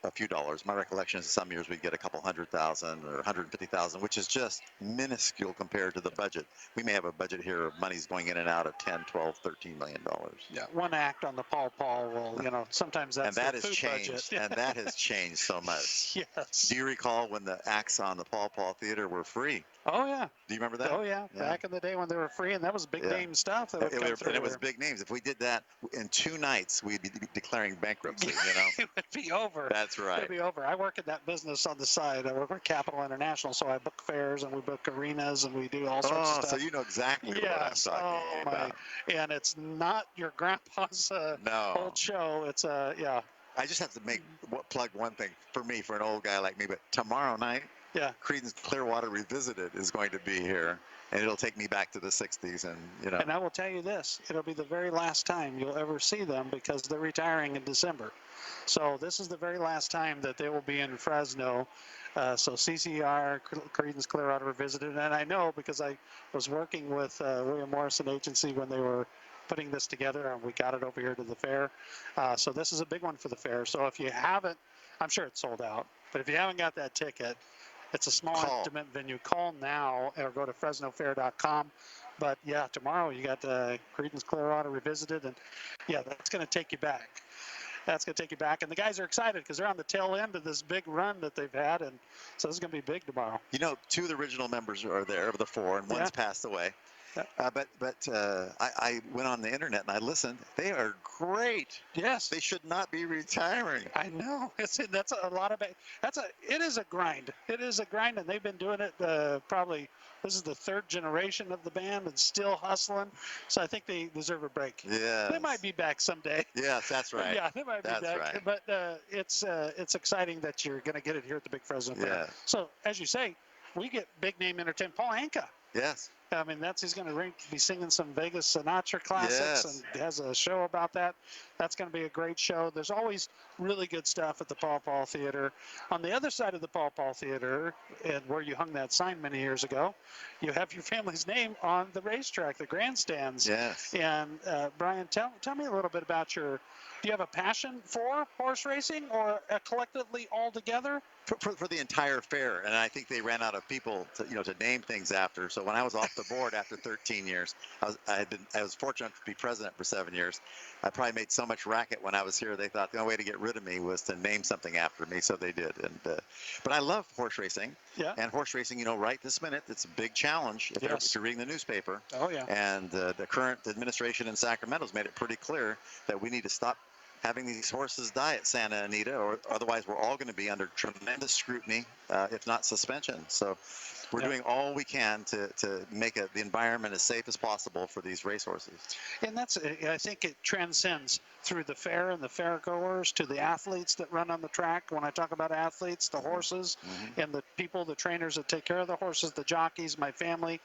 a few dollars. My recollection is some years we'd get a couple 100,000 or 150,000, which is just minuscule compared to the budget. We may have a budget here of monies going in and out of 10, 12, 13 million dollars. Yeah, one act on the Paul will, sometimes that's and that the has food changed, budget. and that has changed so much. Yes. Do you recall when the acts on the Paul Theater were free? Oh yeah. Do you remember that? Oh yeah. Back in the day when they were free, and that was big name stuff that would come through. And it was big names. If we did that in 2 nights, we'd be declaring bankruptcy. It would be over. That's right. It'd be over. I work in that business on the side. I work with Capital International, so I book fairs and we book arenas and we do all sorts of stuff. So you know exactly what I'm talking about. And it's not your grandpa's old show. It's yeah. I just have to plug one thing for me, for an old guy like me. But tomorrow night, Creedence Clearwater Revisited is going to be here, and it'll take me back to the 60s. And And I will tell you this: it'll be the very last time you'll ever see them because they're retiring in December. So this is the very last time that they will be in Fresno. So CCR, Creedence Clearwater Revisited, and I know because I was working with William Morrison Agency when they were putting this together, and we got it over here to the fair. So this is a big one for the fair. So if you haven't, I'm sure it's sold out, but if you haven't got that ticket, it's a small, intimate venue. Call now or go to FresnoFair.com. But yeah, tomorrow you got Creedence Clearwater Revisited, and yeah, that's going to take you back. That's going to take you back. And the guys are excited because they're on the tail end of this big run that they've had, and so this is going to be big tomorrow. 2 of the original members are there of the 4, and one's passed away. But I went on the internet and I listened. They are great. Yes. They should not be retiring. I know. That's a lot of it. It is a grind. It is a grind, and they've been doing it probably. This is the 3rd generation of the band and still hustling. So I think they deserve a break. Yeah. They might be back someday. Yes, that's right. Yeah, they might be back. Right. But it's exciting that you're going to get it here at the Big Fresno Fair. Yeah. So as you say, we get big name entertainment. Paul Anka. Yes. I mean, he's going to be singing some Vegas Sinatra classics and has a show about that. That's going to be a great show. There's always really good stuff at the Paul Theater. On the other side of the Paul Theater, and where you hung that sign many years ago, you have your family's name on the racetrack, the grandstands. Yes. And Brian, tell me a little bit about do you have a passion for horse racing or collectively all together? For the entire fair, and I think they ran out of people to name things after. So when I was off the board after 13 years, I was fortunate to be president for 7 years. I probably made so much racket when I was here. They thought the only way to get rid of me was to name something after me, so they did. And but I love horse racing. Yeah. And horse racing, right this minute, it's a big challenge if you're reading the newspaper. Oh yeah. And the current administration in Sacramento has made it pretty clear that we need to stop having these horses die at Santa Anita, or otherwise we're all going to be under tremendous scrutiny, if not suspension. So we're doing all we can to make the environment as safe as possible for these racehorses. And I think it transcends through the fair and the fairgoers to the athletes that run on the track. When I talk about athletes, the horses and the people, the trainers that take care of the horses, the jockeys, my family,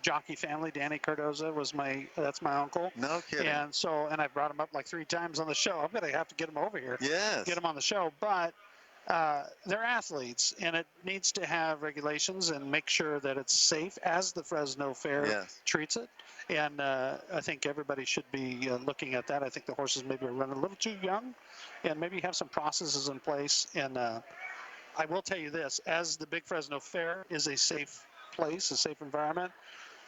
jockey family. Danny Cardoza that's my uncle. No kidding. And I brought him up like 3 times on the show. I'm going to have to get him over here. Yes. Get him on the show. But they're athletes, and it needs to have regulations and make sure that it's safe as the Fresno Fair treats it. And I think everybody should be looking at that. I think the horses maybe are running a little too young, and maybe have some processes in place. And I will tell you this: as the Big Fresno Fair is a safe place, a safe environment,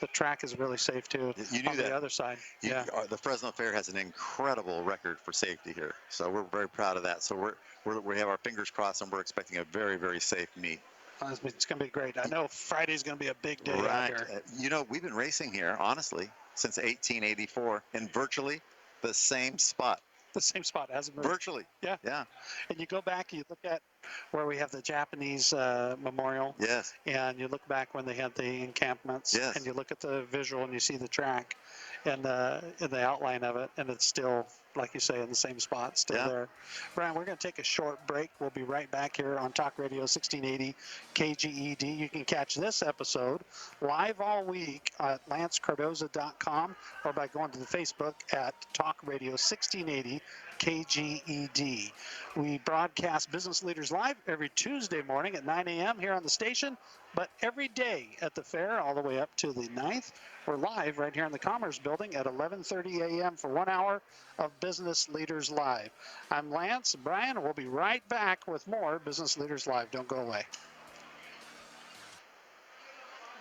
the track is really safe too. You knew on that. the other side. Yeah. The Fresno Fair has an incredible record for safety here, so we're very proud of that. So we have our fingers crossed, and we're expecting a very, very safe meet. It's going to be great. I know Friday's going to be a big day out Right. here. You know, we've been racing here, honestly, since 1884 in virtually the same spot. The same spot, hasn't moved. Virtually. Yeah. Yeah. And you go back, you look at where we have the Japanese memorial, Yes. and you look back when they had the encampments, Yes. and you look at the visual and you see the track and the outline of it, and it's still, like you say, in the same spot, still Yeah. there. Brian, we're going to take a short break. We'll be right back here on Talk Radio 1680 KGED. You can catch this episode live all week at lancecardoza.com or by going to the Facebook at Talk Radio 1680 KGED. We broadcast Business Leaders Live every Tuesday morning at 9 a.m. here on the station, but every day at the fair all the way up to the 9th. We're live right here in the Commerce Building at 11:30 a.m. for 1 hour of Business Leaders Live. I'm Lance. Brian, and we'll be right back with more Business Leaders Live. Don't go away.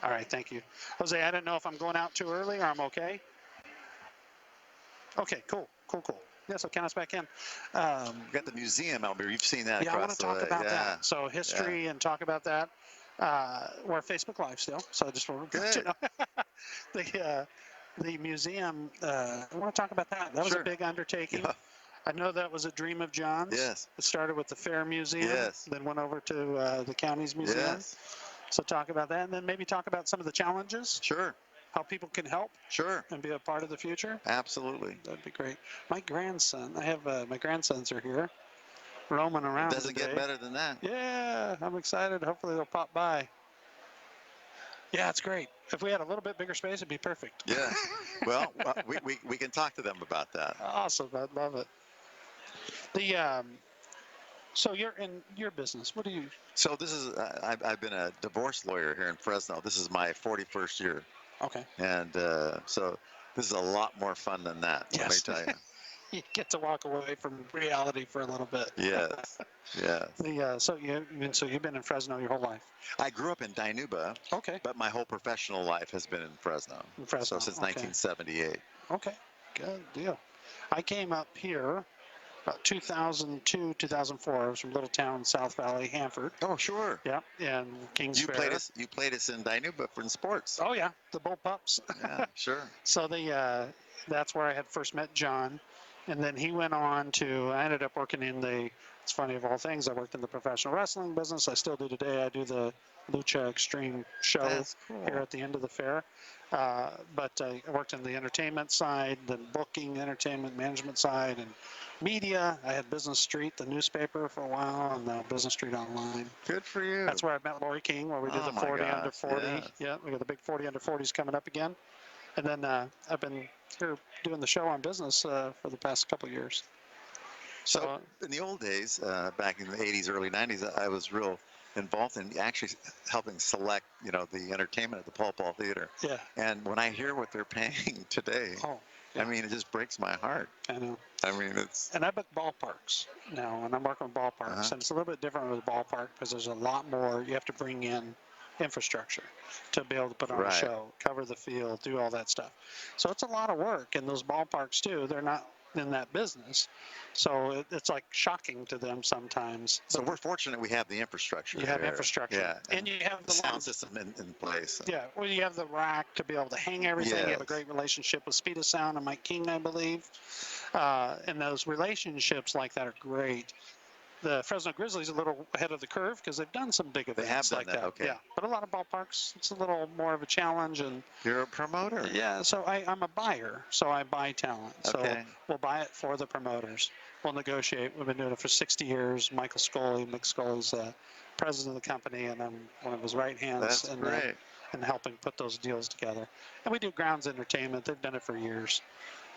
All right, thank you. Jose, I don't know if I'm going out too early or I'm okay. Okay, cool. Yeah, so count us back in. We got the museum out there. You've seen that Yeah, I want across to talk the about yeah. that. So history and talk about that. We're Facebook Live still, so I just want to let you know. the museum, I want to talk about that. That was a big undertaking. Yeah. I know that was a dream of John's. Yes. It started with the Fair Museum, Yes. then went over to the county's museum. Yes. So talk about that, and then maybe talk about some of the challenges, Sure. how people can help Sure. and be a part of the future. Absolutely. That'd be great. My grandson, I have my grandsons are here, roaming around Doesn't today. get better than that. Yeah, I'm excited. Hopefully they'll pop by. Yeah, it's great. If we had a little bit bigger space, it'd be perfect. Yeah. Well, we can talk to them about that. Awesome. I'd love it. The so you're in your business. What do you? So this is I've been a divorce lawyer here in Fresno. This is my 41st year, Okay. and so this is a lot more fun than that. Yes. Let me tell you. You get to walk away from reality for a little bit. Yes. Yes. So you've been in Fresno your whole life. I grew up in Dinuba, Okay. but my whole professional life has been in Fresno. In Fresno. So since Okay. 1978. Okay. Good deal. I came up here about 2002, 2004. I was from a little town in South Valley, Hanford. Oh, sure. Yep. And Kings You Fair. played us in Dinuba in sports. Oh yeah, the Bull Pups. Yeah, sure. So that's where I had first met John, and then he went on to. I ended up working in the. It's funny of all things. I worked in the professional wrestling business. I still do today. I do the Lucha Extreme show That's cool. here at the end of the fair. But I worked in the entertainment side, then booking, entertainment management side, and media. I had Business Street, the newspaper, for a while, and now Business Street Online. Good for you. That's where I met Lori King, where we did Oh the my 40 under gosh, 40. yes. Yeah, we got the big 40 under 40s coming up again. And then I've been here doing the show on business for the past couple of years. So in the old days, back in the 80s, early 90s, I was real involved in actually helping select, the entertainment at the Paul Paul Theater. Yeah. And when I hear what they're paying today, Yeah. I mean, it just breaks my heart. I know. I mean, it's. And I book ballparks now, and I'm working with ballparks, and it's a little bit different with a ballpark because there's a lot more. You have to bring in infrastructure to be able to put on a show, cover the field, do all that stuff. So it's a lot of work, and those ballparks too. They're not in that business, so it's like shocking to them sometimes. So we're fortunate we have the infrastructure. You have there. infrastructure, yeah, and you have the sound line system in place. Yeah, well, you have the rack to be able to hang everything. You have a Yes. great relationship with Speed of Sound and Mike King, I believe. And those relationships like that are great. The Fresno Grizzlies are a little ahead of the curve because they've done some big events have done like that, that. okay. Yeah, but a lot of ballparks, it's a little more of a challenge. And You're a promoter. yeah, so I'm a buyer, so I buy talent. So Okay. we'll buy it for the promoters. We'll negotiate. We've been doing it for 60 years. Michael Scully, Mick Scully's president of the company, and I'm one of his right hands. That's and, great. and helping put those deals together. And we do grounds entertainment. They've done it for years.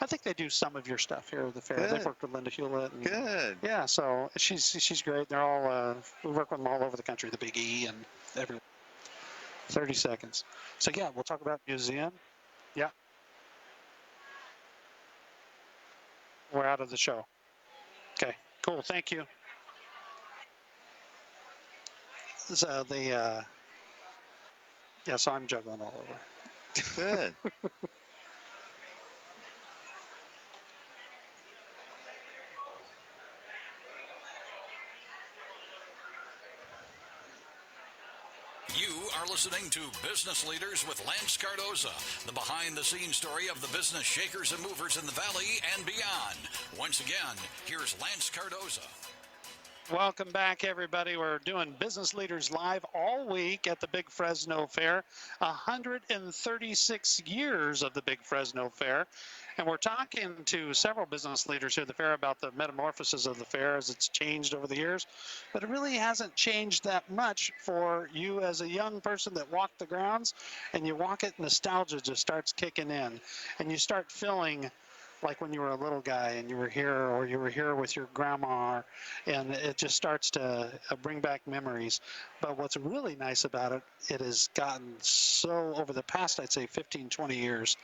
I think they do some of your stuff here at the fair. Good. They've worked with Linda Hewlett. And, Good. yeah, so she's great. They're all we work with them all over the country, the Big E and everywhere. 30 seconds. So yeah, we'll talk about museum. Yeah. We're out of the show. Okay, cool. Thank you. So yeah, so I'm juggling all over. Good. You are listening to Business Leaders with Lance Cardoza, the behind-the-scenes story of the business shakers and movers in the Valley and beyond. Once again, here's Lance Cardoza. Welcome back, everybody. We're doing Business Leaders Live all week at the Big Fresno Fair. 136 years of the Big Fresno Fair. And we're talking to several business leaders here at the fair about the metamorphosis of the fair as it's changed over the years. But it really hasn't changed that much for you as a young person that walked the grounds. And you walk it, nostalgia just starts kicking in. And you start feeling like when you were a little guy and you were here, or you were here with your grandma, and it just starts to bring back memories. But what's really nice about it, it has gotten so, over the past, I'd say 15, 20 years,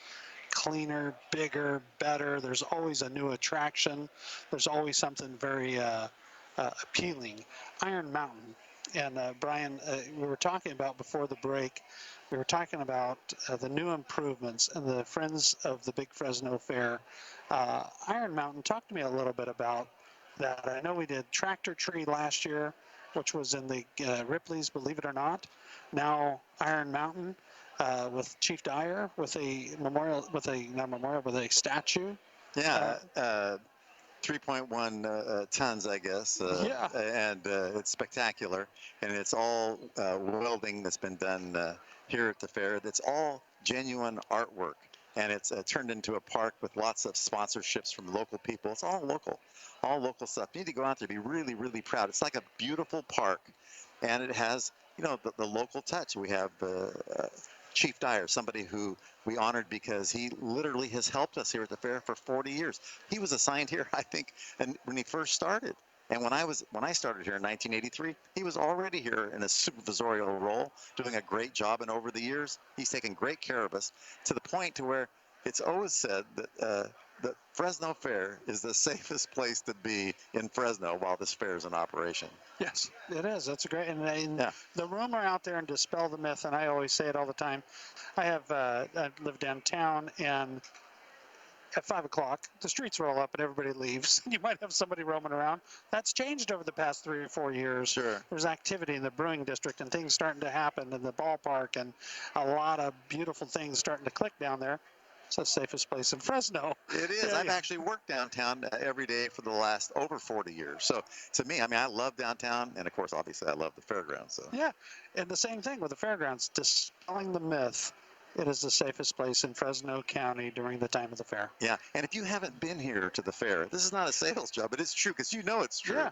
cleaner, bigger, better. There's always a new attraction. There's always something very appealing. Iron Mountain. And Brian, we were talking about before the break, we were talking about the new improvements and the Friends of the Big Fresno Fair. Iron Mountain, talk to me a little bit about that. I know we did Tractor Tree last year, which was in the Ripley's, believe it or not. Now Iron Mountain with Chief Dyer with a memorial, with a not memorial, with a statue. Yeah. 3.1 tons, I guess. Yeah. And it's spectacular. And it's all welding that's been done here at the fair. That's all genuine artwork. And it's turned into a park with lots of sponsorships from local people. It's all local stuff. You need to go out there and be really, really proud. It's like a beautiful park. And it has, the local touch. We have Chief Dyer, somebody who we honored because he literally has helped us here at the fair for 40 years. He was assigned here, I think, and when he first started. And when I started here in 1983, he was already here in a supervisorial role, doing a great job. And over the years, he's taken great care of us to the point to where it's always said that the Fresno Fair is the safest place to be in Fresno while this fair is in operation. Yes, it is. That's a great, and Yeah. the rumor out there, and dispel the myth, and I always say it all the time. I live downtown, and at 5 o'clock, the streets roll up and everybody leaves. You might have somebody roaming around. That's changed over the past 3 or 4 years. Sure. There's activity in the brewing district and things starting to happen in the ballpark, and a lot of beautiful things starting to click down there. It's the safest place in Fresno. It is. Yeah, I've actually worked downtown every day for the last over 40 years. So to me, I love downtown. And of course, obviously, I love the fairgrounds. So. Yeah, and the same thing with the fairgrounds, dispelling the myth. It is the safest place in Fresno County during the time of the fair. Yeah, and if you haven't been here to the fair, this is not a sales job, but it's true because it's true. Yeah.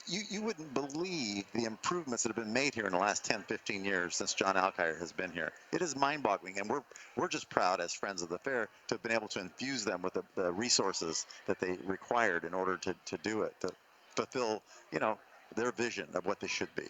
You wouldn't believe the improvements that have been made here in the last 10, 15 years since John Alkire has been here. It is mind-boggling, and we're just proud as friends of the fair to have been able to infuse them with the resources that they required in order to do it, to fulfill, their vision of what they should be.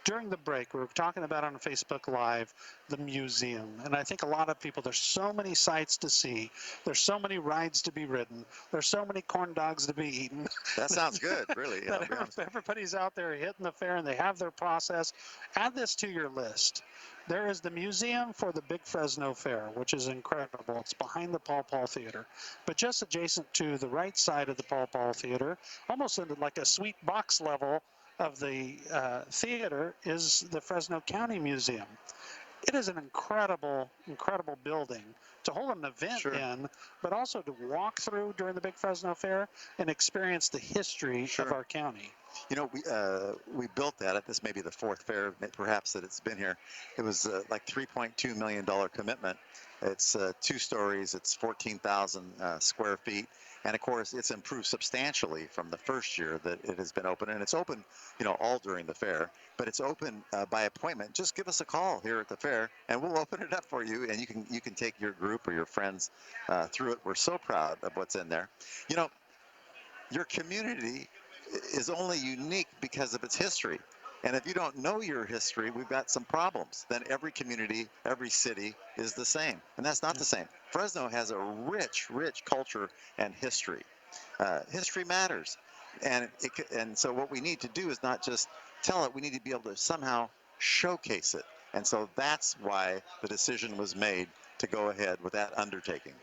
During the break, we were talking about on Facebook Live the museum. And I think a lot of people, there's so many sights to see. There's so many rides to be ridden. There's so many corn dogs to be eaten. That sounds good, really. That everybody's out there hitting the fair and they have their process. Add this to your list. There is the Museum for the Big Fresno Fair, which is incredible. It's behind the Paul Paul Theater. But just adjacent to the right side of the Paul Paul Theater, almost in like a sweet box level of the theater, is the Fresno County Museum. It is an incredible, incredible building to hold an event in, but also to walk through during the Big Fresno Fair and experience the history of our county. We built that. This may be the fourth fair, perhaps, that it's been here. It was like $3.2 million commitment. It's 2 stories. It's 14,000 square feet. And of course, it's improved substantially from the first year that it has been open. And it's open, all during the fair. But it's open by appointment. Just give us a call here at the fair, and we'll open it up for you. And you can take your group or your friends through it. We're so proud of what's in there. Your community is only unique because of its history. And if you don't know your history, we've got some problems. Then every community, every city is the same. And that's not the same. Fresno has a rich, rich culture and history. History matters. And so what we need to do is not just tell it. We need to be able to somehow showcase it. And so that's why the decision was made to go ahead with that undertaking.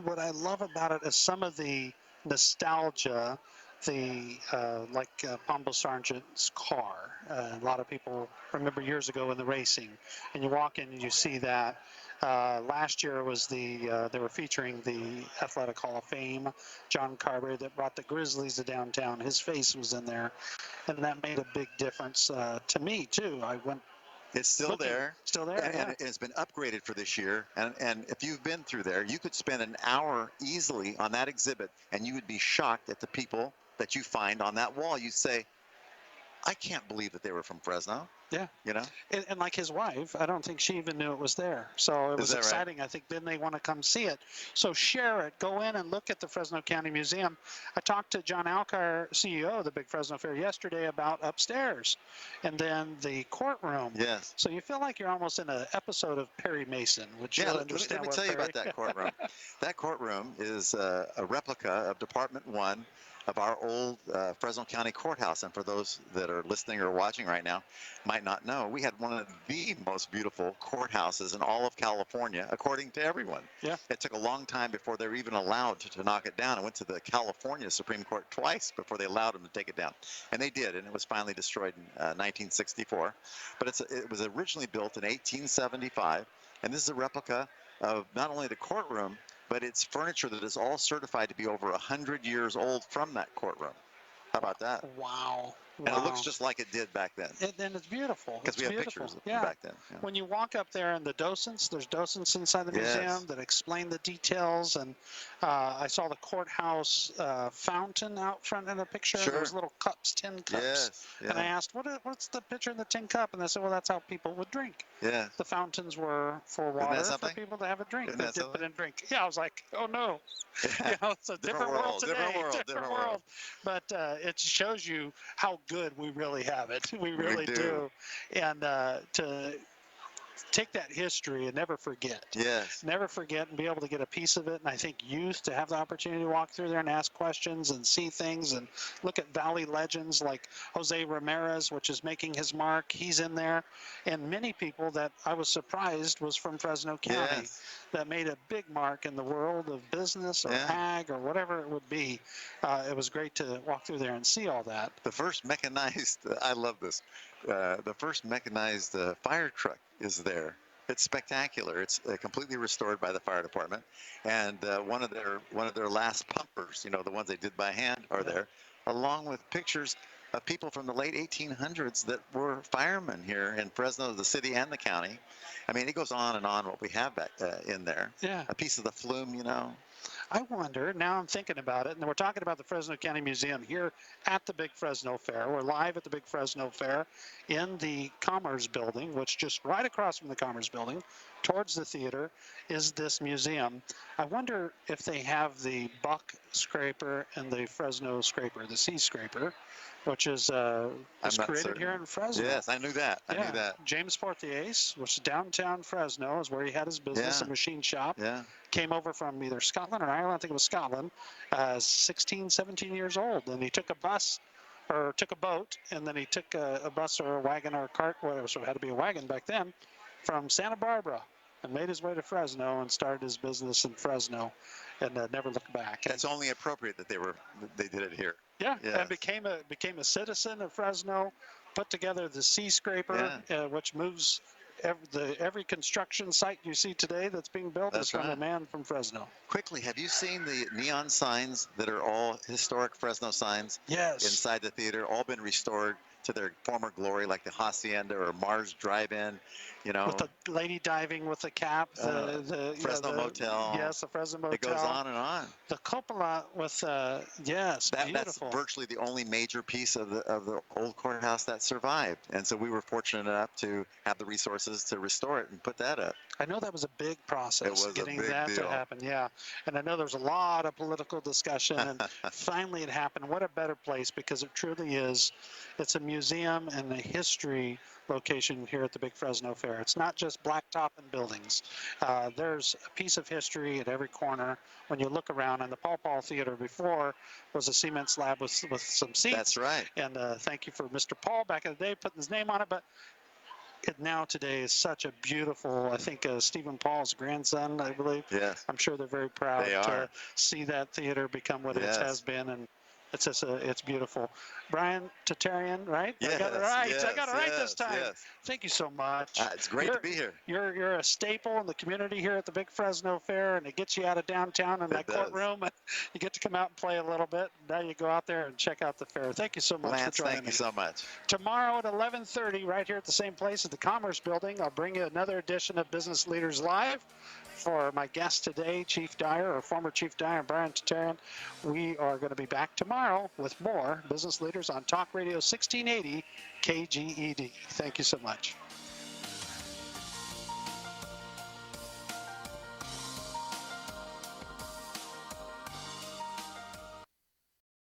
What I love about it is some of the nostalgia, Pombo Sargent's car. A lot of people remember years ago in the racing, and you walk in and you see that. Last year was they were featuring the Athletic Hall of Fame, John Carberry, that brought the Grizzlies to downtown. His face was in there, and that made a big difference to me too. I went. It's still there. Still there, and it's been upgraded for this year. And if you've been through there, you could spend an hour easily on that exhibit, and you would be shocked at the people that you find on that wall. You say, I can't believe that they were from Fresno. Yeah. You know? And like his wife, I don't think she even knew it was there. So it was exciting. Right? I think then they want to come see it. So share it. Go in and look at the Fresno County Museum. I talked to John Alcar, CEO of the Big Fresno Fair, yesterday about upstairs and then the courtroom. Yes. So you feel like you're almost in an episode of Perry Mason, which yeah, you'll understand. Let me tell you about that courtroom. That courtroom is a replica of Department 1 of our old Fresno County Courthouse. And for those that are listening or watching right now, might not know, we had one of the most beautiful courthouses in all of California, according to everyone. Yeah. It took a long time before they were even allowed to knock it down. I went to the California Supreme Court twice before they allowed them to take it down. And they did, and it was finally destroyed in 1964. But it was originally built in 1875, and this is a replica of not only the courtroom, but it's furniture that is all certified to be over 100 years old from that courtroom. How about that? Wow. And it looks just like it did back then. And it's beautiful. Because we have pictures of back then. Yeah. When you walk up there and the docents, there's docents inside the museum that explain the details. And I saw the courthouse fountain out front in the picture. Sure. There was little cups, tin cups. Yes. Yeah. And I asked, what's the picture in the tin cup? And they said, well, that's how people would drink. Yeah. The fountains were for water for people to have a drink. They dip it and drink. Yeah, I was like, oh no. Yeah. You know, it's a different world today. Different world. But it shows you how good we really have it. We really do. And to take that history and never forget. Yes. Never forget and be able to get a piece of it. And I think youth to have the opportunity to walk through there and ask questions and see things and look at Valley legends like Jose Ramirez, which is making his mark. He's in there. And many people that I was surprised was from Fresno County that made a big mark in the world of business or ag or whatever it would be. It was great to walk through there and see all that. The first mechanized, I love this, the first mechanized fire truck is there. It's spectacular. It's completely restored by the fire department, and one of their last pumpers, you know, the ones they did by hand, are there, along with pictures of people from the late 1800s that were firemen here in Fresno, the city and the county. I mean, it goes on and on what we have back in there. Yeah. A piece of the flume, you know. I wonder, now I'm thinking about it, and we're talking about the Fresno County Museum here at the Big Fresno Fair. We're live at the Big Fresno Fair in the Commerce Building, which just right across from the Commerce Building, towards the theater, is this museum. I wonder if they have the Buck scraper and the Fresno scraper, the sea scraper, which is created here in Fresno. Yes, I knew that. I knew that. James Portier's, which is downtown Fresno, is where he had his business, a machine shop. Yeah. Came over from either Scotland or Ireland, I think it was Scotland, 16, 17 years old. And he took a bus, or took a boat, and then he took a bus or a wagon or a cart, whatever, so it had to be a wagon back then, from Santa Barbara, and made his way to Fresno and started his business in Fresno, and never looked back. It's only appropriate that they did it here. Yeah, and became a citizen of Fresno, put together the sea scraper, which moves every construction site you see today that's being built is from a man from Fresno. Quickly, have you seen the neon signs that are all historic Fresno signs? Yes. Inside the theater, all been restored to their former glory, like the Hacienda or Mars Drive-In, you know. With the lady diving with the cap, the Fresno Motel. Yes, the Fresno Motel. It goes on and on. The cupola with beautiful. That's virtually the only major piece of the old courthouse that survived, and so we were fortunate enough to have the resources to restore it and put that up. I know that was a big process, it was getting a big that deal. to happen. Yeah, and I know there's a lot of political discussion, and finally it happened. What a better place, because it truly is. It's a museum and a history location here at the Big Fresno Fair. It's not just blacktop and buildings. There's a piece of history at every corner when you look around. And the Paul Paul Theater before was a cement slab with some seats. That's right. And thank you for Mr. Paul back in the day putting his name on it. But it now today is such a beautiful, I think Stephen Paul's grandson, I believe. Yes. I'm sure they're very proud They to are. see that theater become what Yes. it has been. And it's just it's beautiful. Brian Tatarian, right? Yes, I got it right. yes, I got it right this yes, time. yes. Thank you so much. It's great to be here. You're a staple in the community here at the Big Fresno Fair, and it gets you out of downtown in that courtroom. And you get to come out and play a little bit. Now you go out there and check out the fair. Thank you so much Lance, for joining thank me. you so much. Tomorrow at 11:30, right here at the same place at the Commerce Building, I'll bring you another edition of Business Leaders Live. For my guest today, Chief Dyer, or former Chief Dyer, Brian Tatarian. We are going to be back tomorrow with more Business Leaders on Talk Radio 1680 KGED. Thank you so much.